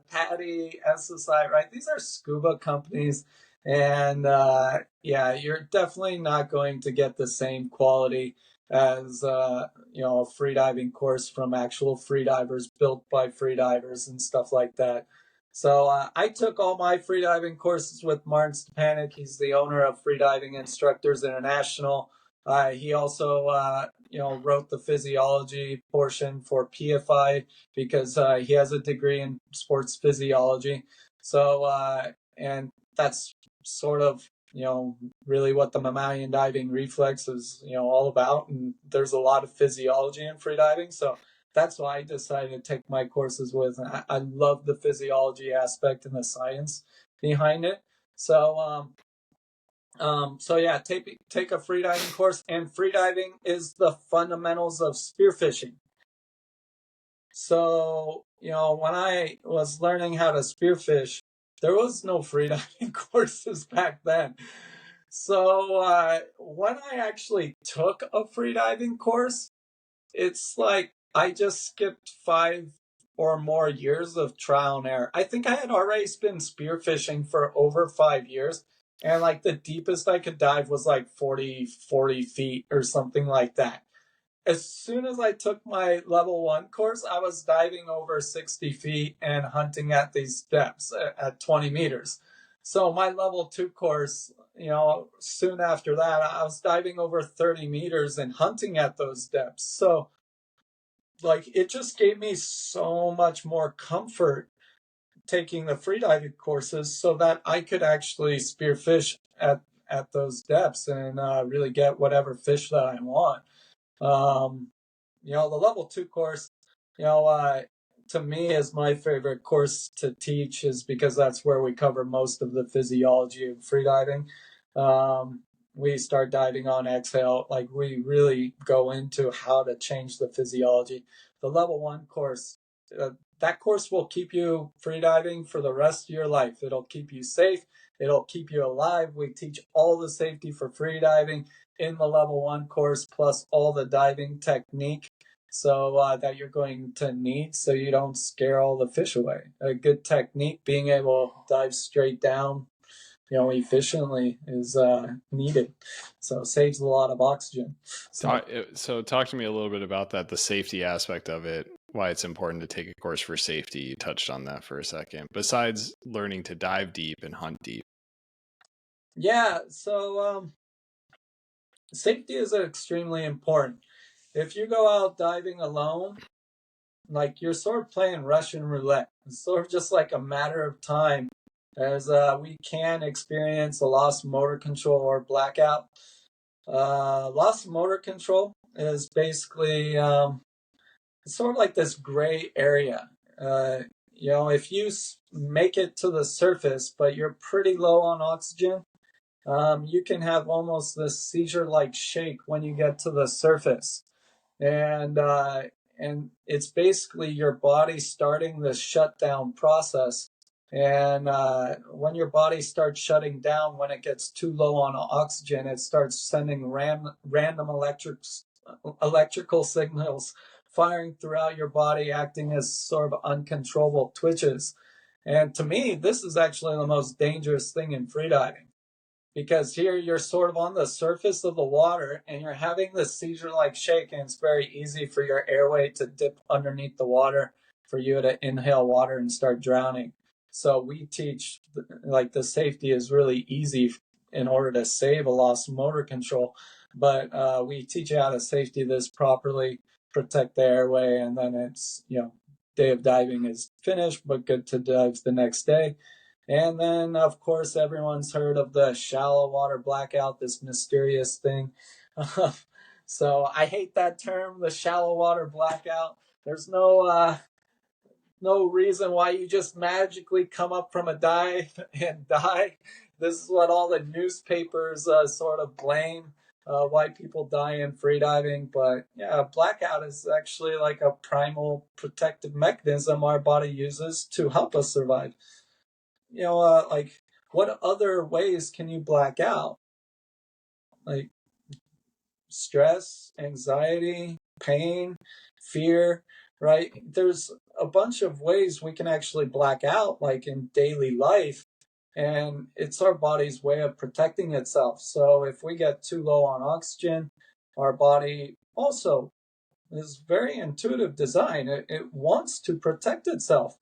PADI, SSI, right? These are scuba companies. And you're definitely not going to get the same quality as, a freediving course from actual freedivers built by freedivers and stuff like that. So I took all my freediving courses with Martin Stepanek. He's the owner of Freediving Instructors International. He also, wrote the physiology portion for PFI because he has a degree in sports physiology. So, and that's sort of, really what the mammalian diving reflex is, all about. And there's a lot of physiology in freediving. So that's why I decided to take my courses with. I love the physiology aspect and the science behind it. So, take a freediving course, and freediving is the fundamentals of spearfishing. So, when I was learning how to spearfish, there was no freediving courses back then. So, when I actually took a freediving course, it's like I just skipped 5 or more years of trial and error. I think I had already been spearfishing for over 5 years, and like the deepest I could dive was like 40 feet or something like that. As soon as I took my level 1 course, I was diving over 60 feet and hunting at these depths at 20 meters. So my level 2 course, soon after that, I was diving over 30 meters and hunting at those depths. So like it just gave me so much more comfort taking the freediving courses so that I could actually spearfish at those depths and really get whatever fish that I want. The level 2 course, to me is my favorite course to teach, is because that's where we cover most of the physiology of freediving. We start diving on exhale, like we really go into how to change the physiology. The level 1 course, that course will keep you freediving for the rest of your life. It'll keep you safe. It'll keep you alive. We teach all the safety for freediving in the level 1 course, plus all the diving technique that you're going to need so you don't scare all the fish away. A good technique, being able to dive straight down, efficiently is needed. So it saves a lot of oxygen. So talk to me a little bit about that, the safety aspect of it, why it's important to take a course for safety. You touched on that for a second, besides learning to dive deep and hunt deep. Yeah, so safety is extremely important. If you go out diving alone, like you're sort of playing Russian roulette. It's sort of just like a matter of time as we can experience a loss of motor control or blackout. Loss of motor control is basically it's sort of like this gray area. If you make it to the surface, but you're pretty low on oxygen, you can have almost this seizure-like shake when you get to the surface. And it's basically your body starting this shutdown process. And when your body starts shutting down, when it gets too low on oxygen, it starts sending random electrical signals firing throughout your body, acting as sort of uncontrollable twitches. And to me, this is actually the most dangerous thing in freediving, because here you're sort of on the surface of the water and you're having this seizure-like shake, and it's very easy for your airway to dip underneath the water, for you to inhale water and start drowning. So we teach, like, the safety is really easy in order to save a loss of motor control, but we teach you how to safety this properly, protect the airway, and then it's, day of diving is finished, but good to dive the next day. And then, of course, everyone's heard of the shallow water blackout, this mysterious thing. So I hate that term, the shallow water blackout. There's no reason why you just magically come up from a dive and die. This is what all the newspapers sort of blame, why people die in freediving. But yeah, blackout is actually like a primal protective mechanism our body uses to help us survive. Like, what other ways can you black out? Like stress, anxiety, pain, fear, right? There's a bunch of ways we can actually black out, like in daily life, and it's our body's way of protecting itself. So if we get too low on oxygen, our body also is very intuitive design. It wants to protect itself.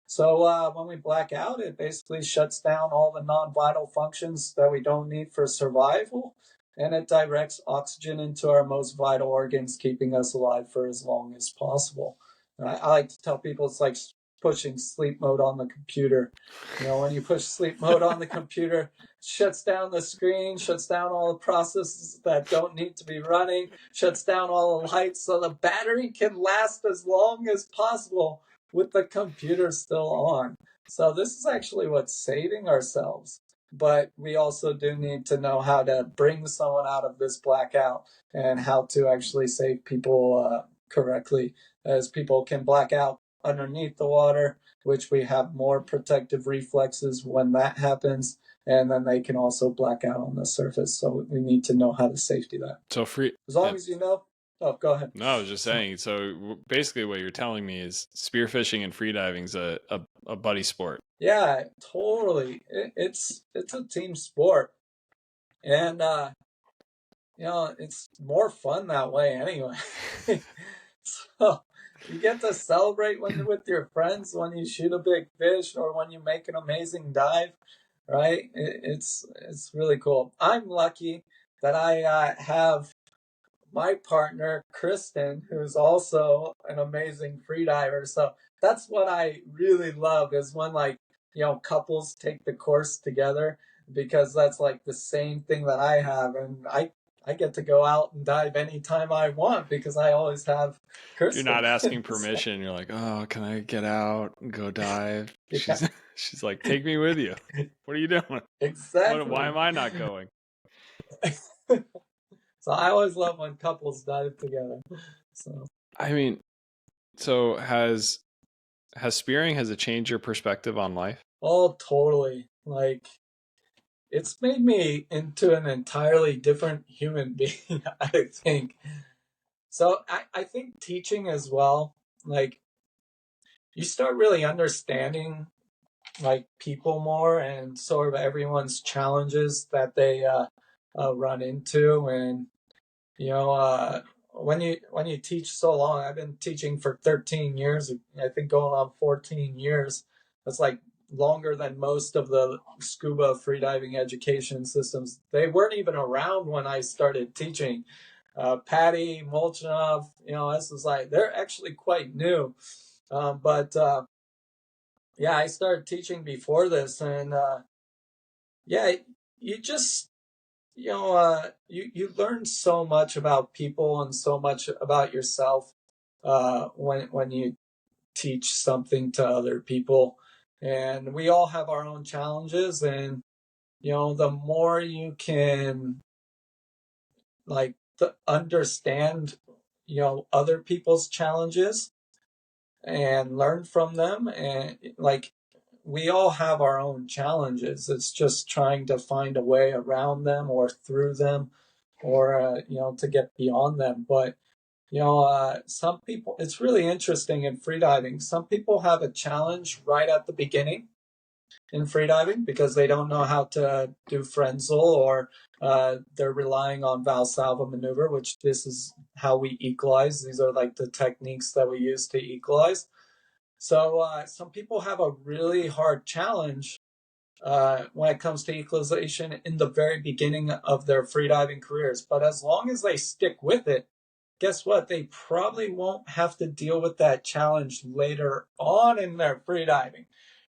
So when we black out, it basically shuts down all the non-vital functions that we don't need for survival, and it directs oxygen into our most vital organs, keeping us alive for as long as possible. I like to tell people it's like pushing sleep mode on the computer. When you push sleep mode on the computer, it shuts down the screen, shuts down all the processes that don't need to be running, shuts down all the lights so the battery can last as long as possible with the computer still on. So this is actually what's saving ourselves. But we also do need to know how to bring someone out of this blackout and how to actually save people correctly, as people can black out underneath the water, which we have more protective reflexes when that happens, and then they can also black out on the surface. So we need to know how to safety that. So as long as you know. Oh, go ahead. No, I was just saying. So basically, what you're telling me is spearfishing and freediving is a buddy sport. Yeah, totally. It's a team sport, and it's more fun that way anyway. So you get to celebrate when you're with your friends, when you shoot a big fish, or when you make an amazing dive, right? It's really cool. I'm lucky that I have my partner, Kristen, who's also an amazing freediver. So that's what I really love, is when, like, couples take the course together, because that's like the same thing that I have. And I get to go out and dive anytime I want, because I always have Kristen. You're not asking permission. You're like, oh, can I get out and go dive? Yeah. She's like, take me with you. What are you doing? Exactly. Why am I not going? So I always love when couples dive together. So I mean, so has spearing, has it changed your perspective on life? Oh, totally. Like, it's made me into an entirely different human being, I think. So I think teaching as well, like you start really understanding like people more and sort of everyone's challenges that they run into. And you know, when you teach so long, I've been teaching for 13 years, I think going on 14 years. That's like longer than most of the scuba freediving education systems. They weren't even around when I started teaching. Patty, Molchanov, this is like, they're actually quite new. But yeah, I started teaching before this, and yeah, you just you learn so much about people and so much about yourself when you teach something to other people. And we all have our own challenges, and the more you can like understand other people's challenges and learn from them, and like we all have our own challenges. It's just trying to find a way around them or through them, or to get beyond them. But some people, it's really interesting in freediving. Some people have a challenge right at the beginning in freediving because they don't know how to do frenzel, or they're relying on Valsalva maneuver, which this is how we equalize. These are like the techniques that we use to equalize. So some people have a really hard challenge when it comes to equalization in the very beginning of their freediving careers. But as long as they stick with it, guess what? They probably won't have to deal with that challenge later on in their freediving.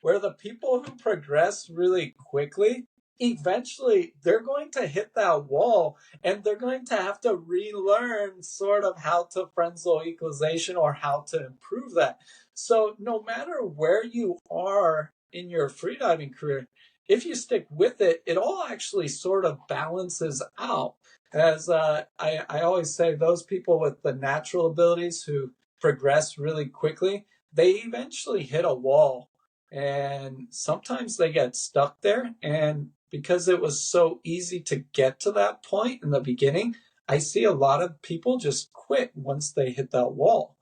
Where the people who progress really quickly, eventually they're going to hit that wall, and they're going to have to relearn sort of how to frenzel equalization or how to improve that. So no matter where you are in your freediving career, if you stick with it, it all actually sort of balances out. As I always say, those people with the natural abilities who progress really quickly, they eventually hit a wall, and sometimes they get stuck there. And because it was so easy to get to that point in the beginning, I see a lot of people just quit once they hit that wall.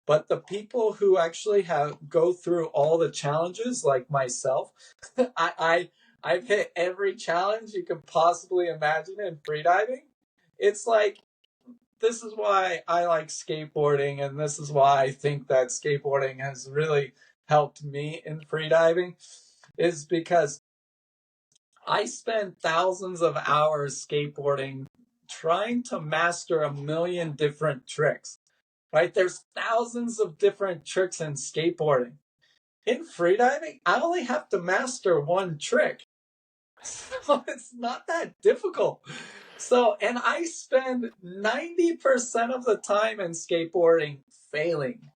But the people who actually go through all the challenges, like myself, I've hit every challenge you could possibly imagine in freediving. It's like, this is why I like skateboarding, and this is why I think that skateboarding has really helped me in freediving, is because I spend thousands of hours skateboarding trying to master a million different tricks. Right? There's thousands of different tricks in skateboarding. In freediving, I only have to master one trick. So it's not that difficult. So, and I spend 90% of the time in skateboarding failing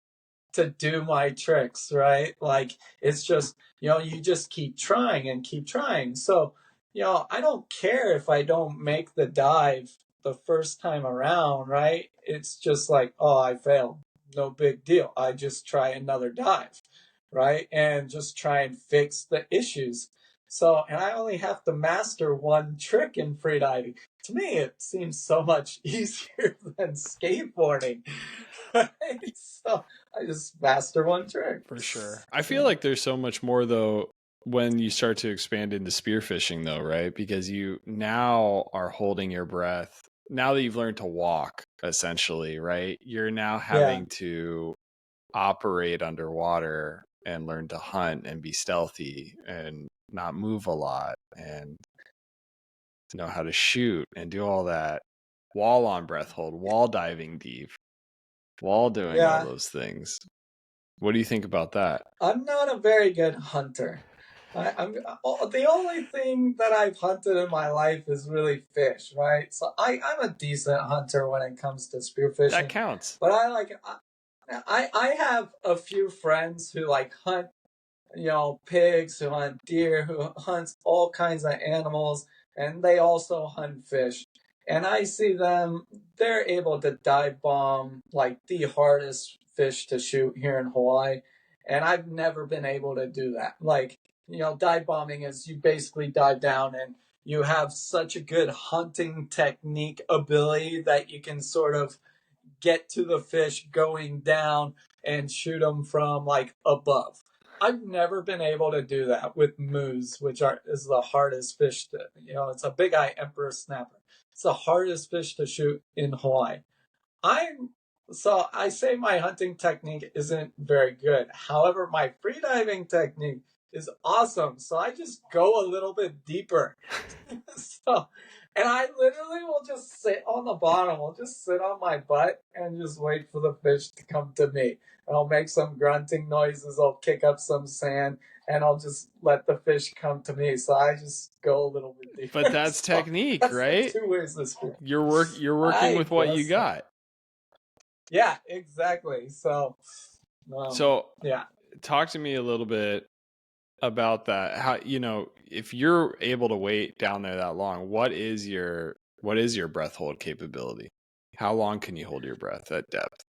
to do my tricks, right? Like, it's just, you just keep trying and keep trying. So, I don't care if I don't make the dive the first time around, right? It's just like, oh, I failed. No big deal. I just try another dive, right? And just try and fix the issues. So, and I only have to master one trick in freediving. To me, it seems so much easier than skateboarding, right? So, I just master one trick. For sure. I feel like there's so much more, though, when you start to expand into spearfishing, though, right? Because you now are holding your breath. Now that you've learned to walk, essentially, right? You're now having to operate underwater and learn to hunt and be stealthy and not move a lot and know how to shoot and do all that while on breath hold, while diving deep, while doing all those things. What do you think about that? I'm not a very good hunter. I'm the only thing that I've hunted in my life is really fish, right? So I'm a decent hunter when it comes to spearfishing. That counts. But I have a few friends who like hunt, pigs, who hunt deer, who hunts all kinds of animals, and they also hunt fish. And I see them, they're able to dive bomb like the hardest fish to shoot here in Hawaii. And I've never been able to do that. Like, dive bombing is you basically dive down and you have such a good hunting technique ability that you can sort of get to the fish going down and shoot them from like above. I've never been able to do that with moose, is the hardest fish to, it's a big eye emperor snapper. It's the hardest fish to shoot in Hawaii. So I say my hunting technique isn't very good. However, my freediving technique is awesome. So I just go a little bit deeper. And I literally will just sit on the bottom. I'll just sit on my butt and just wait for the fish to come to me. And I'll make some grunting noises. I'll kick up some sand and I'll just let the fish come to me. So I just go a little bit deeper. But that's technique, right? Two ways to speak. You're working with what you got. Yeah, exactly. So yeah. Talk to me a little bit about that. How, if you're able to wait down there that long, what is your breath hold capability? How long can you hold your breath at depth?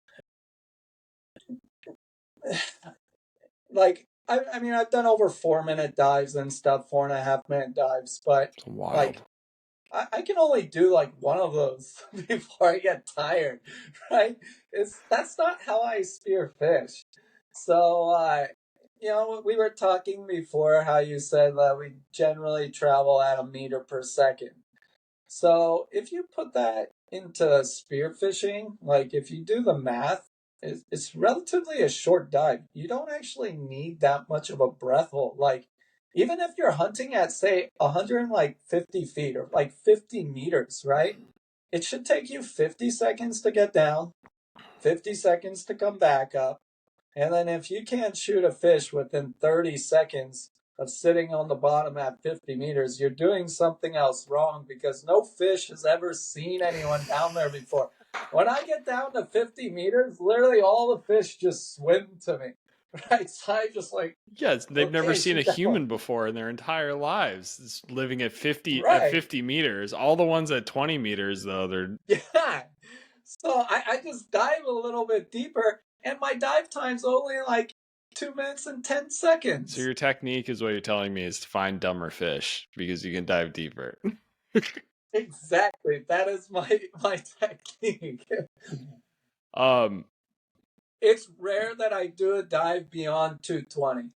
Like, I mean, I've done over 4-minute dives and stuff, 4.5-minute dives, but Wild. like, I can only do like one of those before I get tired, right? That's not how I spear fish. So, we were talking before how you said that we generally travel at a meter per second. So if you put that into spearfishing, like if you do the math, it's relatively a short dive. You don't actually need that much of a breath hold. Like even if you're hunting at say 150 feet or like 50 meters, right? It should take you 50 seconds to get down, 50 seconds to come back up. And then if you can't shoot a fish within 30 seconds of sitting on the bottom at 50 meters, you're doing something else wrong because no fish has ever seen anyone down there before. When I get down to 50 meters, literally all the fish just swim to me. Right? So I just like... Yes, they've never seen a human before in their entire lives. It's living at 50 meters. All the ones at 20 meters, though, they're... Yeah. So I just dive a little bit deeper, and my dive time's only like 2 minutes and 10 seconds. So your technique is what you're telling me is to find dumber fish because you can dive deeper. Exactly. That is my technique. It's rare that I do a dive beyond 220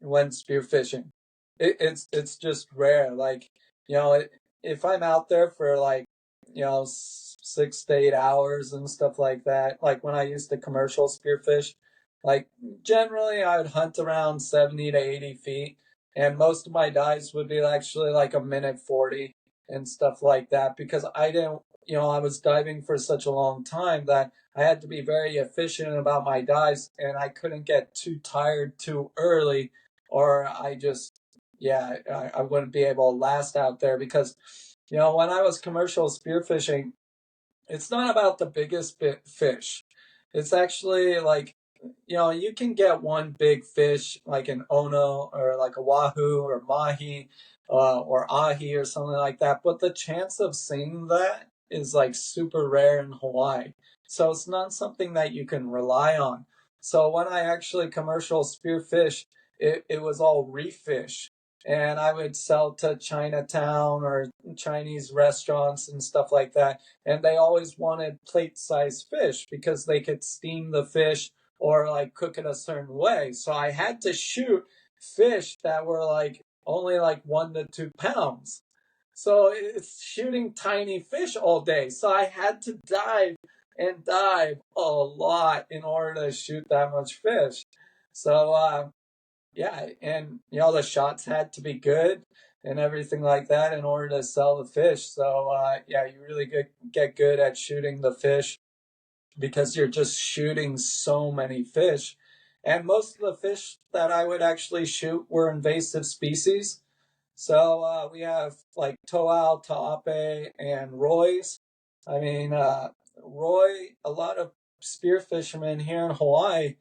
when spearfishing. It's just rare. Like, if I'm out there for like, 6 to 8 hours and stuff like that, like when I used to commercial spearfish, like generally I would hunt around 70 to 80 feet, and most of my dives would be actually like a minute 40 and stuff like that because I didn't, I was diving for such a long time that I had to be very efficient about my dives, and I couldn't get too tired too early, or I just, I wouldn't be able to last out there because, when I was commercial spearfishing, it's not about the biggest fish. It's actually like, you can get one big fish like an ono or like a wahoo or mahi or ahi or something like that. But the chance of seeing that is like super rare in Hawaii. So it's not something that you can rely on. So when I actually commercial spearfish, it was all reef fish. And I would sell to Chinatown or Chinese restaurants and stuff like that. And they always wanted plate-sized fish because they could steam the fish or like cook it a certain way. So I had to shoot fish that were like only like 1 to 2 pounds. So it's shooting tiny fish all day. So I had to dive and dive a lot in order to shoot that much fish. So, and the shots had to be good and everything like that in order to sell the fish. So, you really get good at shooting the fish because you're just shooting so many fish. And most of the fish that I would actually shoot were invasive species. So we have like toal, ta'ape, and roys. I mean, roy, a lot of spear fishermen here in Hawaii,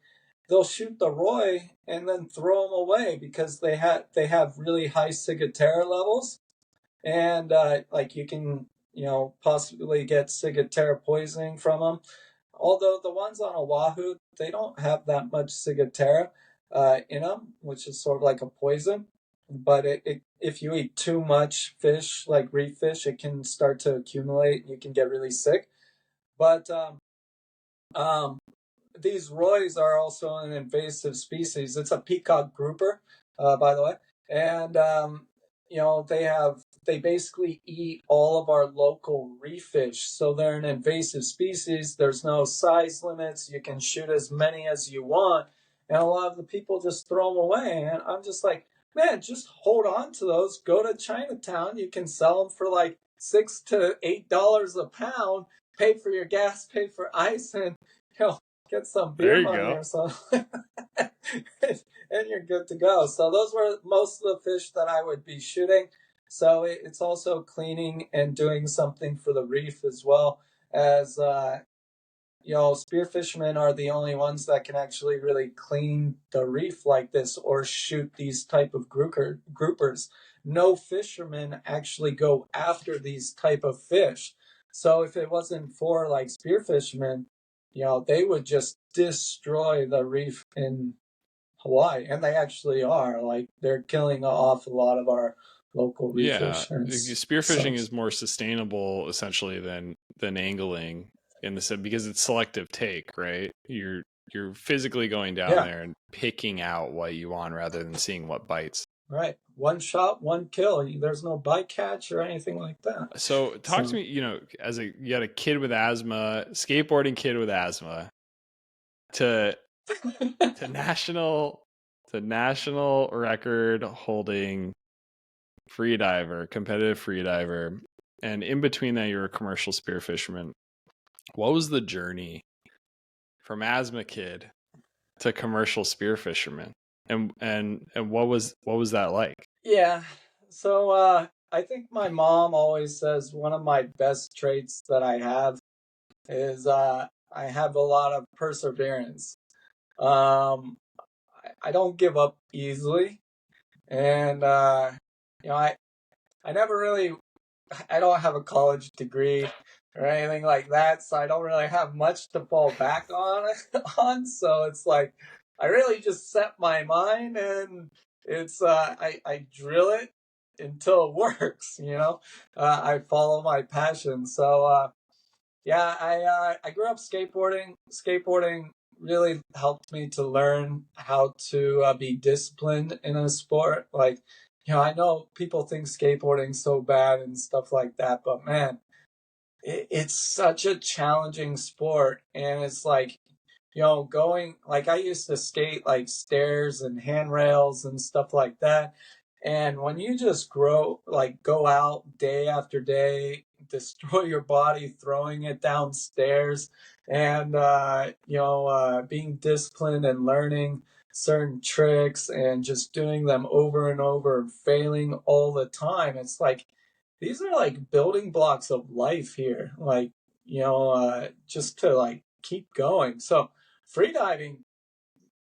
they'll shoot the roy and then throw them away because they have really high ciguatera levels, and like you can possibly get ciguatera poisoning from them. Although the ones on Oahu, they don't have that much ciguatera in them, which is sort of like a poison. But if you eat too much fish, like reef fish, it can start to accumulate and you can get really sick. But These roys are also an invasive species. It's a peacock grouper, by the way, and they basically eat all of our local reef fish. So they're an invasive species. There's no size limits. You can shoot as many as you want, and a lot of the people just throw them away. And I'm just like, man, just hold on to those. Go to Chinatown. You can sell them for like $6 to $8 a pound. Pay for your gas, pay for ice, and get some beer money or something, and you're good to go. So those were most of the fish that I would be shooting. So it's also cleaning and doing something for the reef as well as, spear fishermen are the only ones that can actually really clean the reef like this or shoot these type of groupers. No fishermen actually go after these type of fish. So if it wasn't for like spear fishermen, they would just destroy the reef in Hawaii, and they actually are. Like, they're killing off a lot of our local reef fish. Spearfishing is more sustainable essentially than angling in the sense because it's selective take, right? You're physically going down there and picking out what you want rather than seeing what bites. Right. One shot, one kill. There's no bycatch or anything like that. So talk to me, you got a kid with asthma, skateboarding kid with asthma, to national record holding competitive freediver, and in between that you're a commercial spear fisherman. What was the journey from asthma kid to commercial spear fisherman, and what was that like? Yeah. So I think my mom always says one of my best traits that I have is I have a lot of perseverance. I don't give up easily, and I never really, I don't have a college degree or anything like that, so I don't really have much to fall back on. So it's like I really just set my mind, and it's I drill it until it works. I follow my passion. So I grew up skateboarding. Skateboarding really helped me to learn how to be disciplined in a sport. Like, I know people think skateboarding's so bad and stuff like that, but man, it's such a challenging sport. And it's like, going, like, I used to skate like stairs and handrails and stuff like that. And when you just go out day after day, destroy your body, throwing it downstairs, and being disciplined and learning certain tricks and just doing them over and over and failing all the time, it's like these are like building blocks of life here. Like, just to like keep going. So freediving,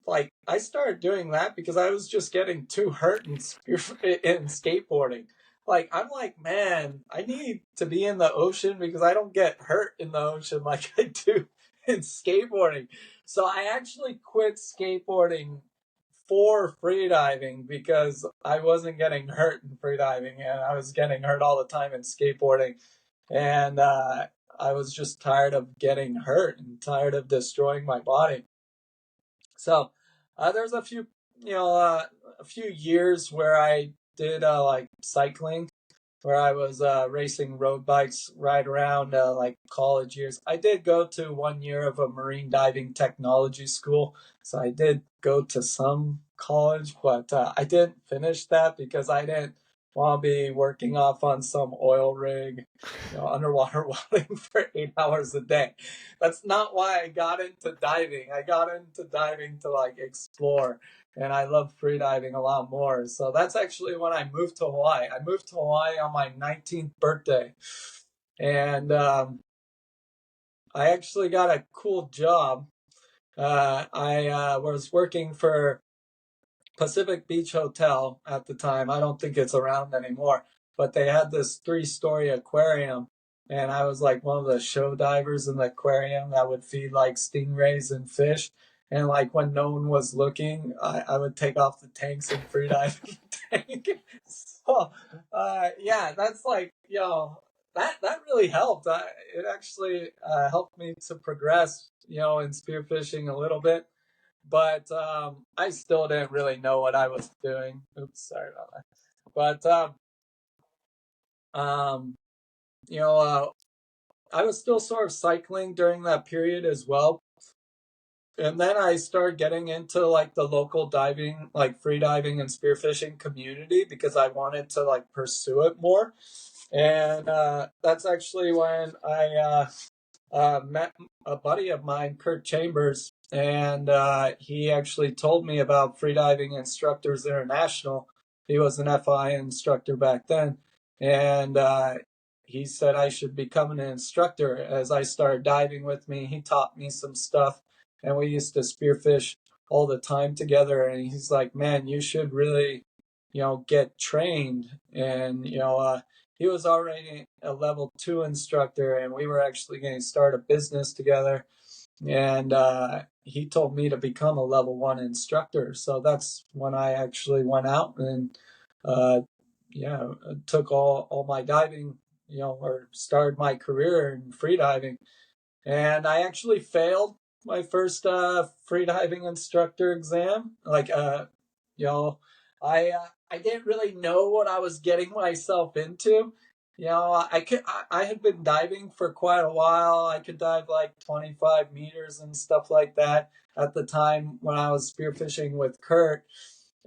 like, I started doing that because I was just getting too hurt in skateboarding. Like, I'm like, man, I need to be in the ocean because I don't get hurt in the ocean like I do in skateboarding. So I actually quit skateboarding for freediving because I wasn't getting hurt in freediving, and I was getting hurt all the time in skateboarding. And I was just tired of getting hurt and tired of destroying my body. So there's a few years where I did like cycling, where I was racing road bikes right around like college years. I did go to 1 year of a marine diving technology school, so I did go to some college, but I didn't finish that because I didn't want to be working off on some oil rig, underwater welding for 8 hours a day. That's not why I got into diving. I got into diving to like explore, and I love freediving a lot more. So that's actually when I moved to Hawaii. I moved to Hawaii on my 19th birthday, and I actually got a cool job. I was working for Pacific Beach Hotel at the time. I don't think it's around anymore, but they had this 3-story aquarium, and I was like one of the show divers in the aquarium that would feed like stingrays and fish. And like when no one was looking, I would take off the tanks and freedive the tank. So that's like, that really helped. It actually helped me to progress, in spearfishing a little bit. But I still didn't really know what I was doing. Oops, sorry about that. But um, I was still sort of cycling during that period as well. And then I started getting into like the local diving, like free diving and spearfishing community because I wanted to like pursue it more. And that's actually when I met a buddy of mine, Kurt Chambers, and he actually told me about Freediving Instructors International. He was an FI instructor back then, and he said I should become an instructor. As I started diving with me, he taught me some stuff, and we used to spearfish all the time together. And he's like, "Man, you should really, get trained." And he was already a level 2 instructor, and we were actually going to start a business together. And he told me to become a level 1 instructor. So that's when I actually went out and, took all my diving, or started my career in freediving. And I actually failed my first freediving instructor exam. Like, I didn't really know what I was getting myself into. I had been diving for quite a while. I could dive like 25 meters and stuff like that at the time when I was spearfishing with Kurt.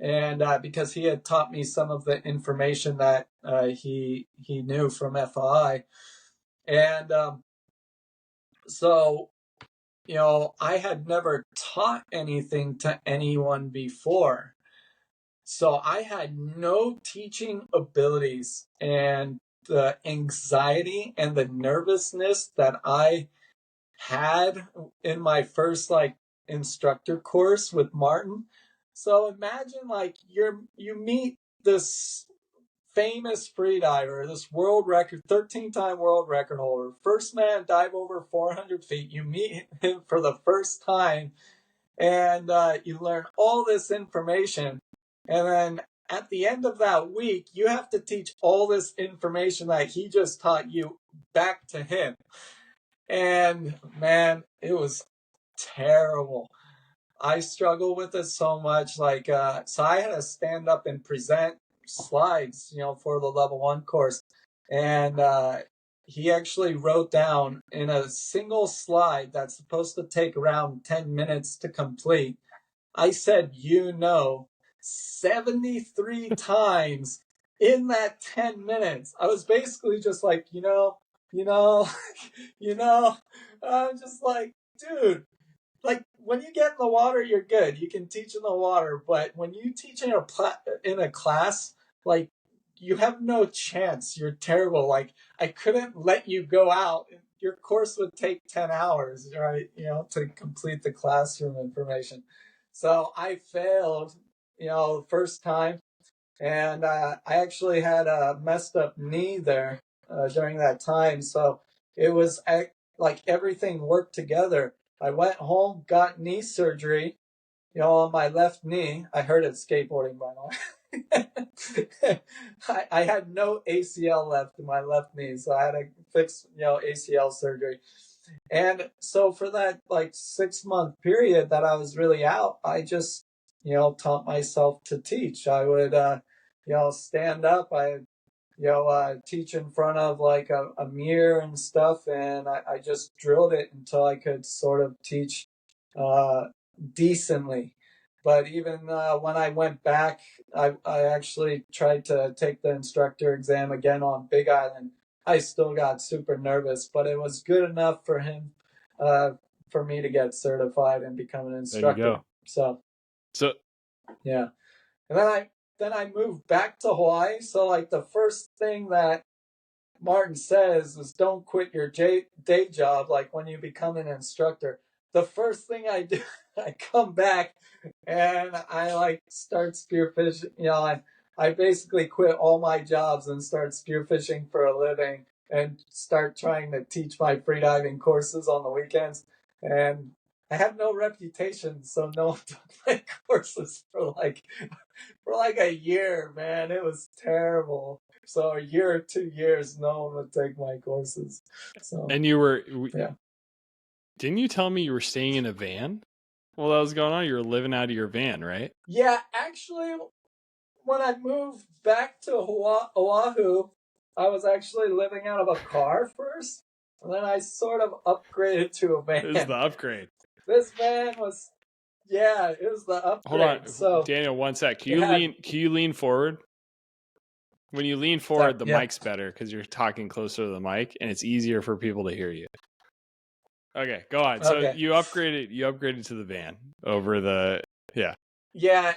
And because he had taught me some of the information that he knew from FI. And so I had never taught anything to anyone before. So I had no teaching abilities, and the anxiety and the nervousness that I had in my first like instructor course with Martin. So imagine like you meet this famous freediver, this world record, 13-time world record holder, first man dive over 400 feet. You meet him for the first time, and you learn all this information. And then at the end of that week, you have to teach all this information that he just taught you back to him. And man, it was terrible. I struggle with it so much. Like, so I had to stand up and present slides, for the level 1 course. And he actually wrote down in a single slide that's supposed to take around 10 minutes to complete. I said, 73 times in that 10 minutes. I was basically just like, I'm just like, dude, like when you get in the water, you're good. You can teach in the water, but when you teach in a class, like you have no chance. You're terrible. Like I couldn't let you go out. Your course would take 10 hours, right? To complete the classroom information. So I failed, the first time, and I actually had a messed up knee there during that time. So it was like everything worked together. I went home, got knee surgery, on my left knee. I hurt it skateboarding, by the way. I had no ACL left in my left knee, so I had to fix, ACL surgery. And so for that like 6-month period that I was really out, I just, taught myself to teach. I would, stand up. I teach in front of like a mirror and stuff, and I just drilled it until I could sort of teach decently. But even when I went back, I actually tried to take the instructor exam again on Big Island. I still got super nervous, but it was good enough for him, for me to get certified and become an instructor. There you go. So yeah, and then I moved back to Hawaii. So like the first thing that Martin says is don't quit your day job. Like when you become an instructor, the first thing I do, I come back and I like start spearfishing. I basically quit all my jobs and start spearfishing for a living and start trying to teach my freediving courses on the weekends. And I have no reputation, so no one took my courses for like a year, man. It was terrible. So a year or 2 years, no one would take my courses. So And you were, yeah. didn't you tell me you were staying in a van while that was going on? You were living out of your van, right? Yeah, actually, when I moved back to Oahu, I was actually living out of a car first, and then I sort of upgraded to a van. This is the upgrade. This van was, yeah, it was the upgrade. Hold on, so Daniel, one sec. Can you lean forward? When you lean forward, the mic's better because you're talking closer to the mic, and it's easier for people to hear you. Okay, go on. So you upgraded to the van over the Yeah,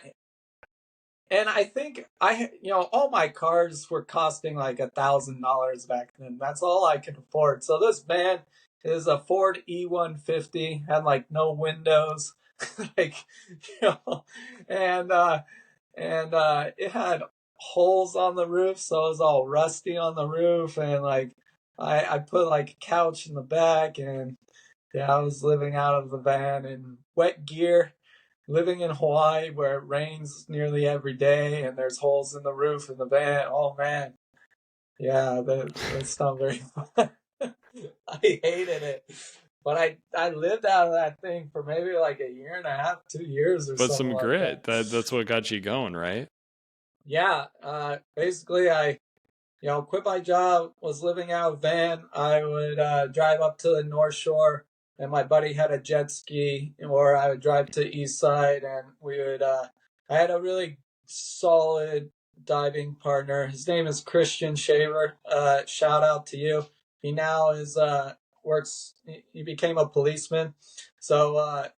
and I think all my cars were costing like $1,000 back then. That's all I could afford. So this van is a Ford E150, had like no windows, like and it had holes on the roof, so it was all rusty on the roof, and like I put like a couch in the back, and yeah, I was living out of the van in wet gear, living in Hawaii where it rains nearly every day and there's holes in the roof in the van. Oh man. Yeah, that's not very fun. I hated it. But I lived out of that thing for maybe like a year and a half, 2 years or something. But some like grit. That. That's what got you going, right? Yeah. Basically I quit my job, was living out of a van. I would drive up to the North Shore, and my buddy had a jet ski, or I would drive to East Side, and we would. I had a really solid diving partner. His name is Christian Shaver. Shout out to you. He now is works. He became a policeman, so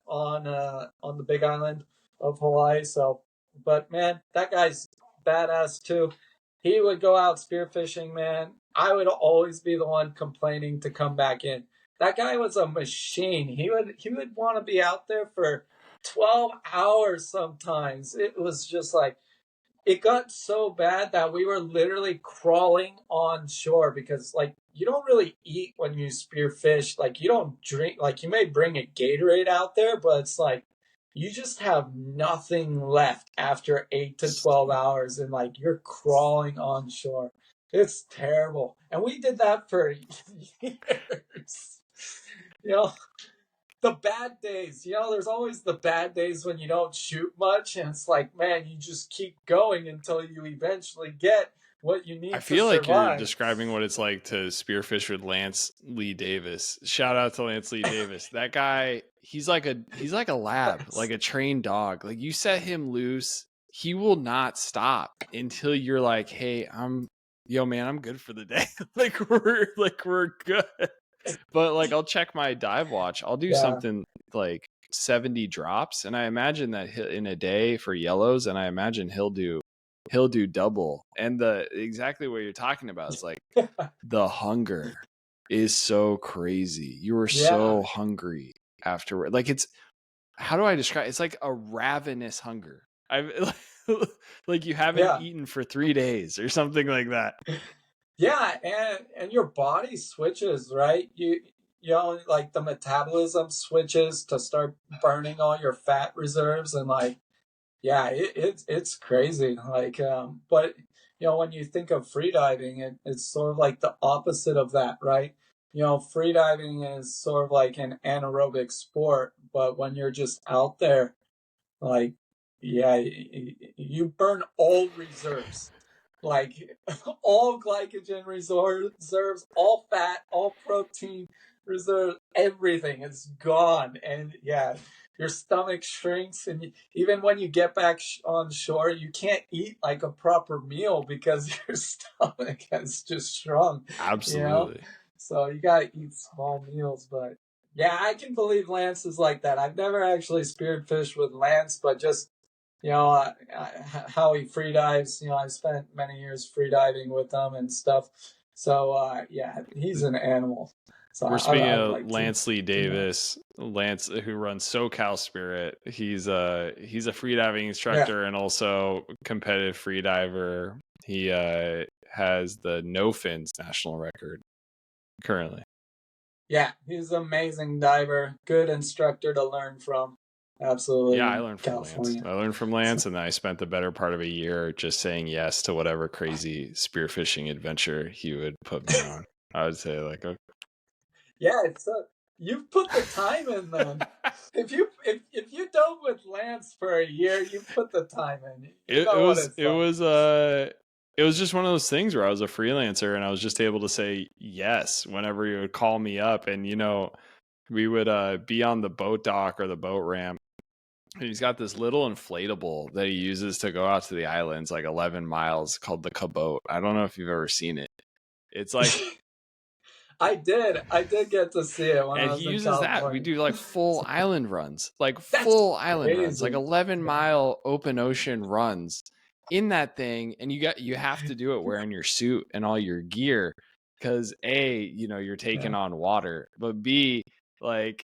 on the Big Island of Hawaii. So, but man, that guy's badass too. He would go out spearfishing, man. I would always be the one complaining to come back in. That guy was a machine. He would want to be out there for 12 hours sometimes. It was just like, it got so bad that we were literally crawling on shore because like you don't really eat when you spearfish. Like you don't drink, like you may bring a Gatorade out there, but it's like you just have nothing left after 8 to 12 hours and like you're crawling on shore. It's terrible. And we did that for years. The bad days, there's always the bad days when you don't shoot much, and it's like, man, you just keep going until you eventually get what you need to survive. I feel like you're describing what it's like to spearfish with Lance Lee Davis. Shout out to Lance Lee Davis. That guy, he's like a lab, like a trained dog. Like you set him loose, he will not stop until you're like, hey, I'm good for the day. we're good. But like I'll check my dive watch. I'll do something like 70 drops, and I imagine that in a day for yellows, and I imagine he'll do double. And the exactly what you're talking about is like the hunger is so crazy. You were so hungry afterward. Like how do I describe it? It's like a ravenous hunger. Like you haven't eaten for 3 days or something like that. Yeah, and your body switches, right? Like the metabolism switches to start burning all your fat reserves, and like, yeah, it's crazy. Like, but when you think of freediving, it's sort of like the opposite of that, right? Freediving is sort of like an anaerobic sport, but when you're just out there, like, yeah, you burn all reserves. Like all glycogen reserves, all fat, all protein reserves, everything is gone. And yeah, your stomach shrinks. And even when you get back on shore, you can't eat like a proper meal because your stomach has just shrunk. Absolutely. So you got to eat small meals. But yeah, I can believe Lance is like that. I've never actually speared fish with Lance, but just how he free dives. I've spent many years free diving with him and stuff. So yeah, he's an animal. So we're speaking of Lance Lee Davis, Lance, who runs SoCal Spirit. He's a freediving instructor and also competitive freediver. He has the no fins national record currently. Yeah, he's an amazing diver, good instructor to learn from. absolutely. Yeah, I In learned from Lance. California. I learned from Lance, and I spent the better part of a year just saying yes to whatever crazy spearfishing adventure he would put me on. I would say like, okay. Yeah, it's you've put the time in then. If you dove with Lance for a year, you put the time in. You it know what was it's it like. was it was just one of those things where I was a freelancer and I was just able to say yes whenever he would call me up, and we would be on the boat dock or the boat ramp. And he's got this little inflatable that he uses to go out to the islands, like 11 miles, called the Cabote. I don't know if you've ever seen it. It's like, I did get to see it when and I he was in uses that. We California. do like full island runs, like That's full island runs, like crazy. 11-mile open ocean runs in that thing. And you have to do it wearing your suit and all your gear because A, you're taking on water, but B, like,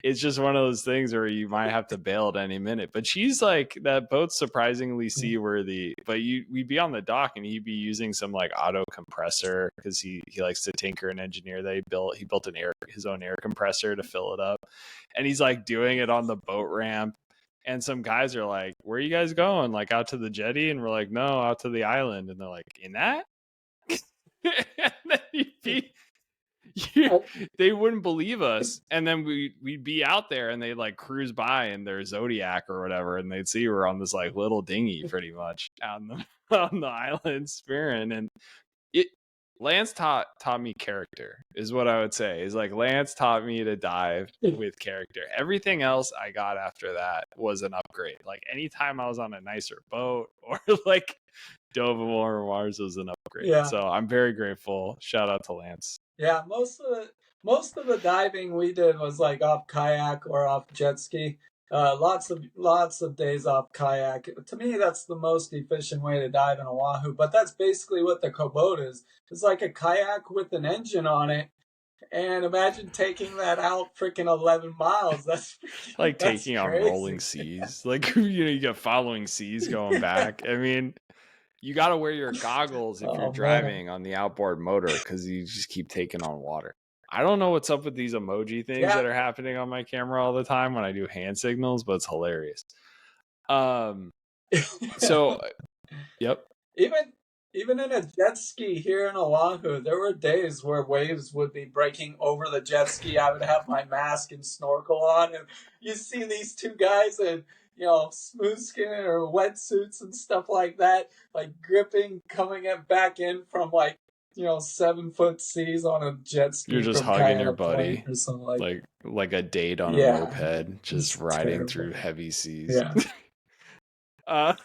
it's just one of those things where you might have to bail at any minute. But she's like, that boat's surprisingly seaworthy. But we'd be on the dock and he'd be using some like auto compressor because he likes to tinker and engineer. He built his own air compressor to fill it up, and he's like doing it on the boat ramp. And some guys are like, "Where are you guys going? Like out to the jetty?" And we're like, "No, out to the island." And they're like, "In that?" And then they wouldn't believe us, and then we'd be out there and they'd like cruise by in their Zodiac or whatever, and they'd see we're on this like little dinghy pretty much on the island spearing. And it Lance taught me character is what I would say. Is like Lance taught me to dive with character. Everything else I got after that was an upgrade. Like anytime I was on a nicer boat or like dove in warmer waters was an upgrade. Yeah. So I'm very grateful. Shout out to Lance. Yeah, most of the diving we did was like off kayak or off jet ski. Lots of days off kayak. To me, that's the most efficient way to dive in Oahu. But that's basically what the Cabote is. It's like a kayak with an engine on it. And imagine taking that out freaking 11 miles. That's like that's taking on rolling seas. Like, you get following seas going back. I mean, you got to wear your goggles if you're driving on the outboard motor because you just keep taking on water. I don't know what's up with these emoji things that are happening on my camera all the time when I do hand signals, but it's hilarious. So, yep. Even in a jet ski here in Oahu, there were days where waves would be breaking over the jet ski. I would have my mask and snorkel on, and you see these two guys in, smooth skin or wetsuits and stuff like that, like gripping, coming back in from like, 7-foot seas on a jet ski. You're just hugging your buddy, or something like a date on a moped, just riding through heavy seas. Yeah.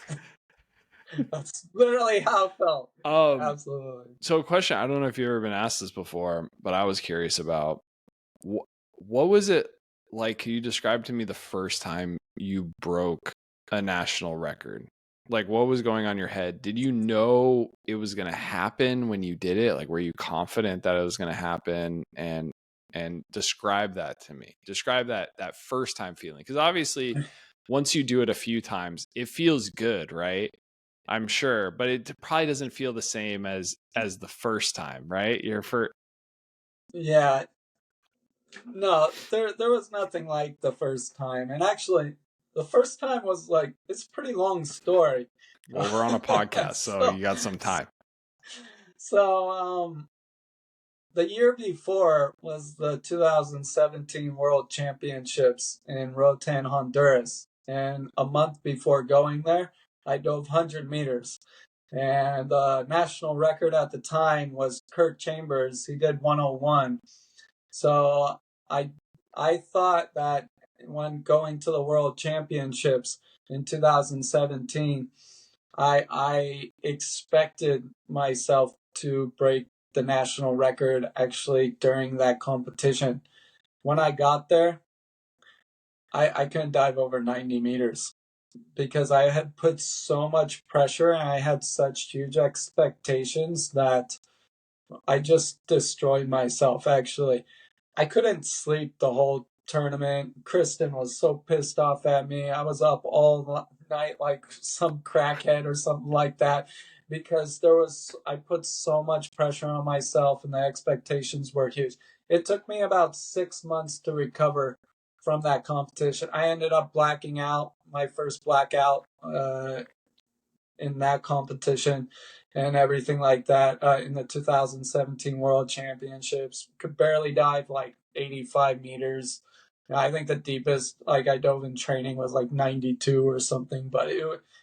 That's literally how it felt. Absolutely. So a question, I don't know if you've ever been asked this before, but I was curious about what was it like? Can you describe to me the first time you broke a national record? Like, what was going on in your head? Did you know it was going to happen when you did it? Like, were you confident that it was going to happen? And describe that to me. Describe that first time feeling. Because obviously, once you do it a few times, it feels good, right? I'm sure, but it probably doesn't feel the same as the first time, right? Yeah. No, there was nothing like the first time. And actually, the first time was like, it's a pretty long story. Well, we're on a podcast, so you got some time. So, the year before was the 2017 World Championships in Rotan, Honduras. And a month before going there, I dove 100 meters. And the national record at the time was Kurt Chambers. He did 101. So I thought that when going to the World Championships in 2017, I expected myself to break the national record actually during that competition. When I got there, I couldn't dive over 90 meters because I had put so much pressure and I had such huge expectations that I just destroyed myself, actually. I couldn't sleep the whole tournament. Kristen was so pissed off at me. I was up all night like some crackhead or something like that because I put so much pressure on myself and the expectations were huge. It took me about 6 months to recover from that competition. I ended up blacking out, my first blackout in that competition and everything like that in the 2017 World Championships. Could barely dive like 85 meters. I think the deepest like I dove in training was like 92 or something, but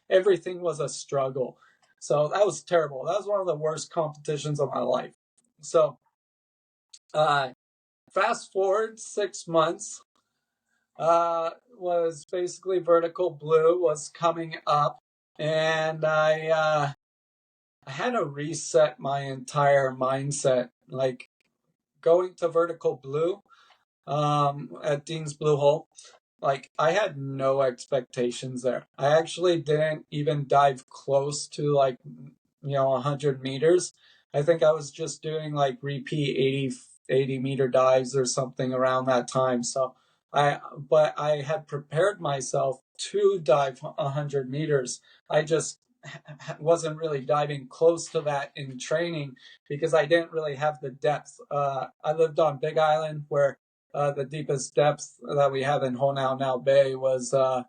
everything was a struggle. So that was terrible. That was one of the worst competitions of my life. So fast forward 6 months, was basically Vertical Blue was coming up, and I had to reset my entire mindset. Like going to Vertical Blue at Dean's Blue Hole, like I had no expectations there. I actually didn't even dive close to like 100 meters. I think I was just doing like repeat 80 meter dives or something around that time. So but I had prepared myself to dive 100 meters. I just wasn't really diving close to that in training because I didn't really have the depth. I lived on Big Island where the deepest depth that we have in Honau Bay was, right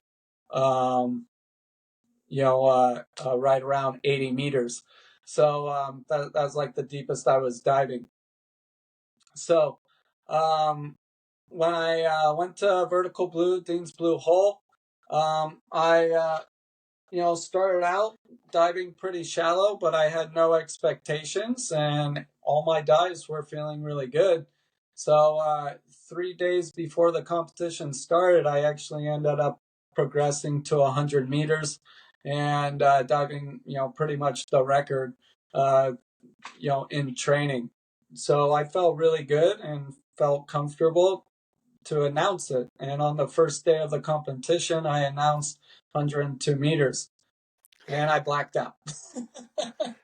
around 80 meters. So that's like the deepest I was diving. So when I went to Vertical Blue, Dean's Blue Hole, I started out diving pretty shallow, but I had no expectations, and all my dives were feeling really good. So 3 days before the competition started, I actually ended up progressing to 100 meters and diving, pretty much the record, in training. So I felt really good and felt comfortable to announce it. And on the first day of the competition, I announced 102 meters, and I blacked out.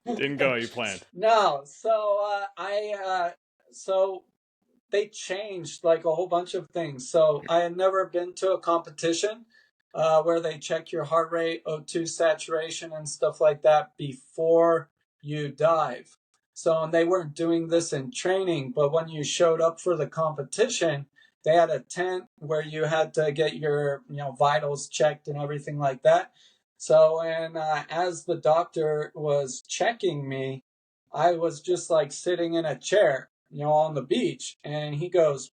Didn't go you planned. No, so they changed like a whole bunch of things. So I had never been to a competition where they check your heart rate, O2 saturation, and stuff like that before you dive. So, and they weren't doing this in training, but when you showed up for the competition, they had a tent where you had to get your, vitals checked and everything like that. So, and as the doctor was checking me, I was just like sitting in a chair, on the beach. And he goes,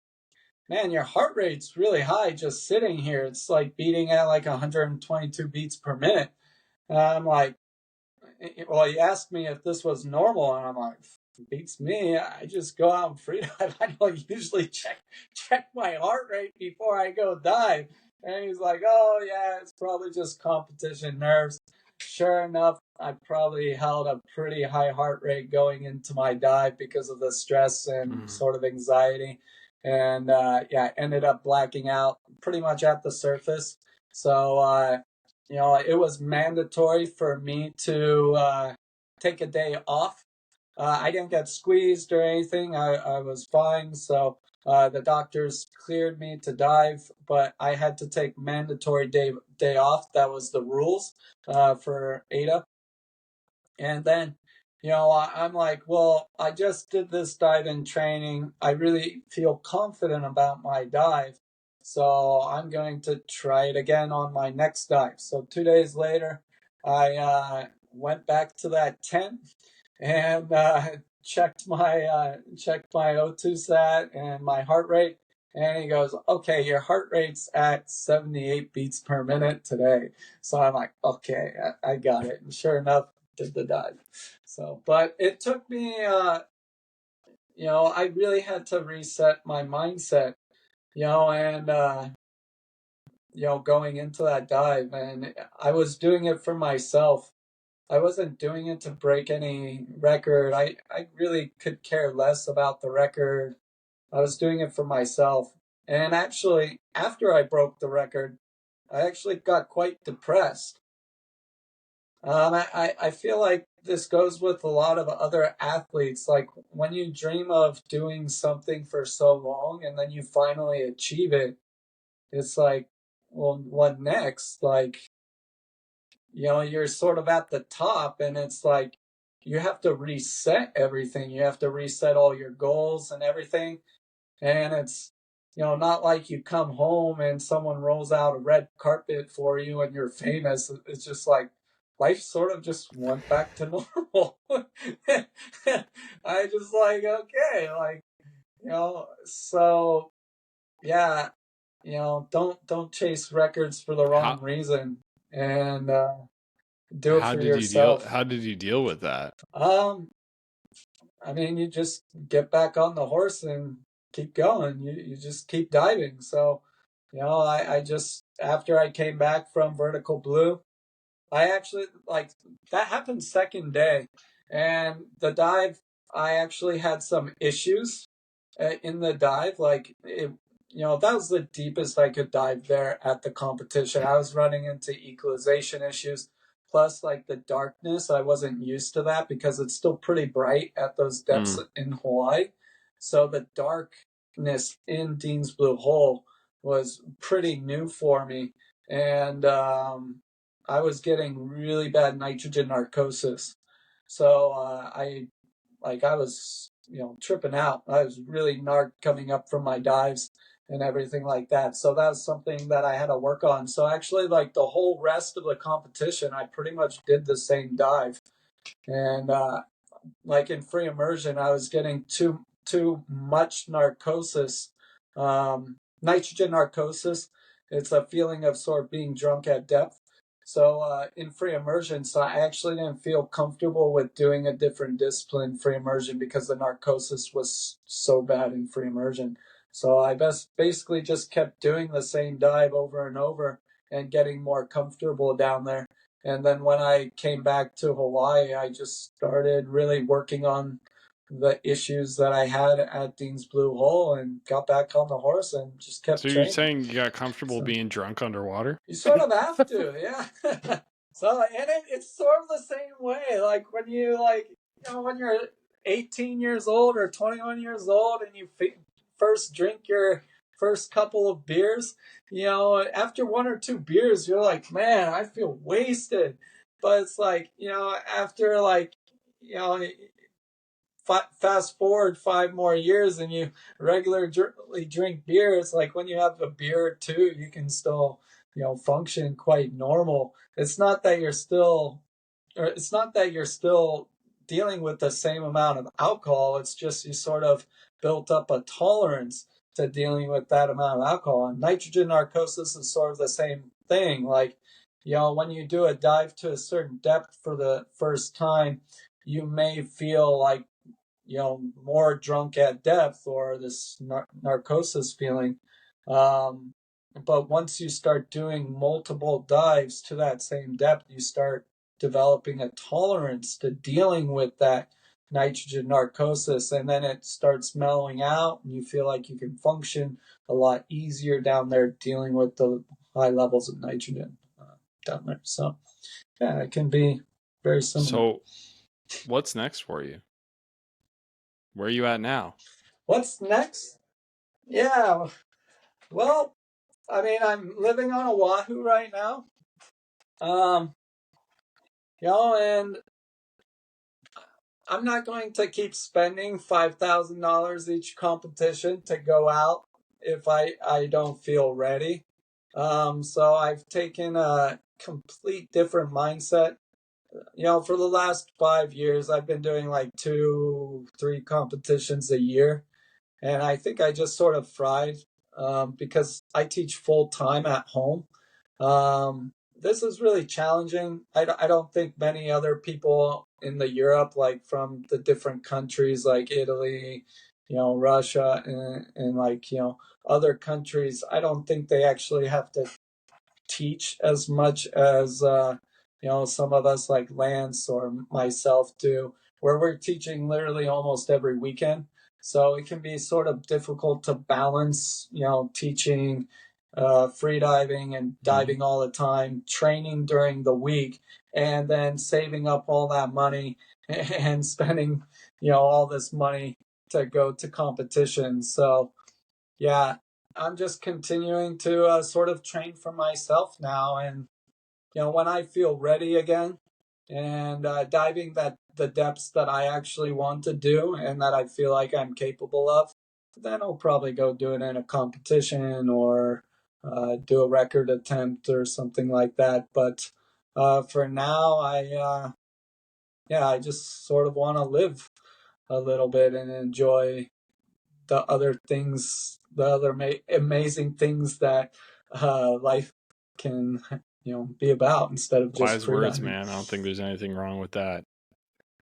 "Man, your heart rate's really high just sitting here. It's like beating at like 122 beats per minute." And I'm like, well, he asked me if this was normal, and I'm like, beats me. I just go out and freedive. I don't usually check my heart rate before I go dive. And he's like, "Oh yeah, it's probably just competition nerves." Sure enough, I probably held a pretty high heart rate going into my dive because of the stress and sort of anxiety. And ended up blacking out pretty much at the surface. So it was mandatory for me to take a day off. I didn't get squeezed or anything. I was fine. So the doctors cleared me to dive, but I had to take mandatory day off. That was the rules for ADA. And then, I'm like, well, I just did this dive in training. I really feel confident about my dive. So I'm going to try it again on my next dive. So 2 days later, I went back to that tent and checked my O2 sat and my heart rate. And he goes, "Okay, your heart rate's at 78 beats per minute today." So I'm like, okay, I got it. And sure enough, did the dive. So, but it took me, I really had to reset my mindset, and, going into that dive. And I was doing it for myself. I wasn't doing it to break any record. I really could care less about the record. I was doing it for myself. And actually, after I broke the record, I actually got quite depressed. I feel like this goes with a lot of other athletes. Like when you dream of doing something for so long and then you finally achieve it, it's like, well, what next? Like, you're sort of at the top, and it's like you have to reset everything. You have to reset all your goals and everything. And not like you come home and someone rolls out a red carpet for you and you're famous. It's just like life sort of just went back to normal. I just like, okay, like, so yeah, don't chase records for the wrong reason, and do it for yourself. How did you deal with that? I mean, you just get back on the horse and keep going. You just keep diving. So, I just, after I came back from Vertical Blue, I actually, like, that happened second day. And the dive, I actually had some issues in the dive. Like, that was the deepest I could dive there at the competition. I was running into equalization issues. Plus, like, the darkness, I wasn't used to that because it's still pretty bright at those depths in Hawaii. So the darkness in Dean's Blue Hole was pretty new for me. And I was getting really bad nitrogen narcosis. So I was, tripping out. I was really narc coming up from my dives and everything like that. So that was something that I had to work on. So actually, like, the whole rest of the competition, I pretty much did the same dive. And like in free immersion, I was getting too much narcosis, nitrogen narcosis. It's a feeling of sort of being drunk at depth. So in free immersion, so I actually didn't feel comfortable with doing a different discipline free immersion because the narcosis was so bad in free immersion. So I basically just kept doing the same dive over and over and getting more comfortable down there. And then when I came back to Hawaii, I just started really working on the issues that I had at Dean's Blue Hole and got back on the horse and just kept So training. you're saying you got comfortable being drunk underwater? You sort of have to, yeah. So, and it's sort of the same way. Like when you when you're 18 years old or 21 years old and you first drink your first couple of beers, after one or two beers, you're like, man, I feel wasted. But it's like, after fast forward 5 more years and you regularly drink beer, it's like when you have a beer or two, you can still, function quite normal. It's not that you're still dealing with the same amount of alcohol. It's just you sort of built up a tolerance to dealing with that amount of alcohol. And nitrogen narcosis is sort of the same thing. Like, when you do a dive to a certain depth for the first time, you may feel like, more drunk at depth or this narcosis feeling. But once you start doing multiple dives to that same depth, you start developing a tolerance to dealing with that nitrogen narcosis, and then it starts mellowing out and you feel like you can function a lot easier down there dealing with the high levels of nitrogen down there. So yeah, it can be very similar. So what's next for you? Where are you at now? What's next? Yeah, well, I mean, I'm living on Oahu right now. And I'm not going to keep spending $5,000 each competition to go out if I don't feel ready. So I've taken a complete different mindset. For the last 5 years, I've been doing like 2-3 competitions a year. And I think I just sort of fried because I teach full time at home. This is really challenging. I don't think many other people in the Europe, like from the different countries like Italy, Russia, and like, other countries, I don't think they actually have to teach as much as, some of us like Lance or myself do, where we're teaching literally almost every weekend. So it can be sort of difficult to balance, teaching freediving and diving all the time, training during the week, and then saving up all that money and spending, all this money to go to competitions. So, yeah, I'm just continuing to sort of train for myself now. And, when I feel ready again and diving the depths that I actually want to do and that I feel like I'm capable of, then I'll probably go do it in a competition or do a record attempt or something like that. But for now, I just sort of want to live a little bit and enjoy the other things, the other amazing things that life can, be about instead of just Wise words, freediving. man. I don't think there's anything wrong with that.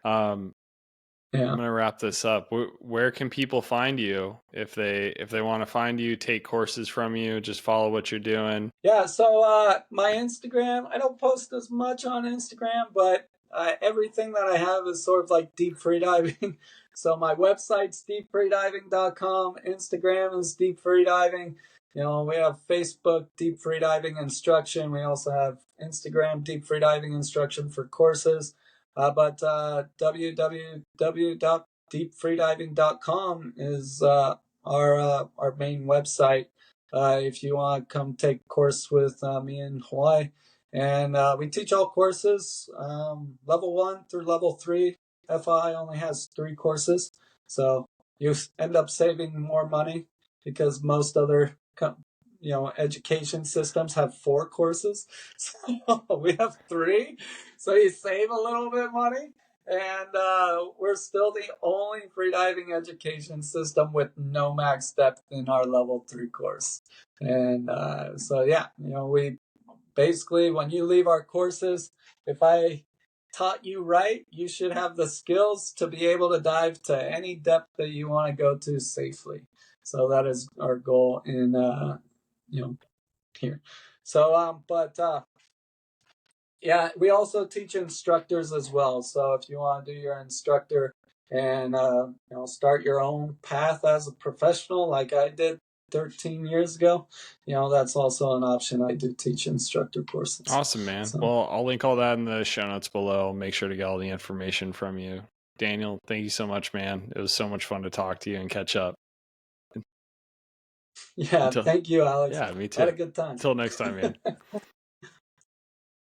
Yeah. I'm gonna wrap this up. Where can people find you if they want to find you, take courses from you, just follow what you're doing? Yeah, so my Instagram, I don't post as much on Instagram, but everything that I have is sort of like deep freediving. So my website's deepfreediving.com, Instagram is deep freediving. We have Facebook, Deep Freediving Instruction. We also have Instagram, Deep Freediving Instruction for courses. But www.deepfreediving.com is our main website. If you want to come take a course with me in Hawaii. And we teach all courses, level 1 through level 3. FI only has 3 courses. So you end up saving more money because most other education systems have 4 courses. So we have 3. So you save a little bit of money. And we're still the only freediving education system with no max depth in our level 3 course. And we basically, when you leave our courses, if I taught you right, you should have the skills to be able to dive to any depth that you want to go to safely. So that is our goal in here. So yeah, we also teach instructors as well. So if you want to do your instructor and start your own path as a professional, like I did 13 years ago, that's also an option. I do teach instructor courses. Awesome, man. So, well, I'll link all that in the show notes below. Make sure to get all the information from you. Daniel, thank you so much, man. It was so much fun to talk to you and catch up. Yeah, thank you, Aleks. Yeah, me too. Had a good time. Until next time, man.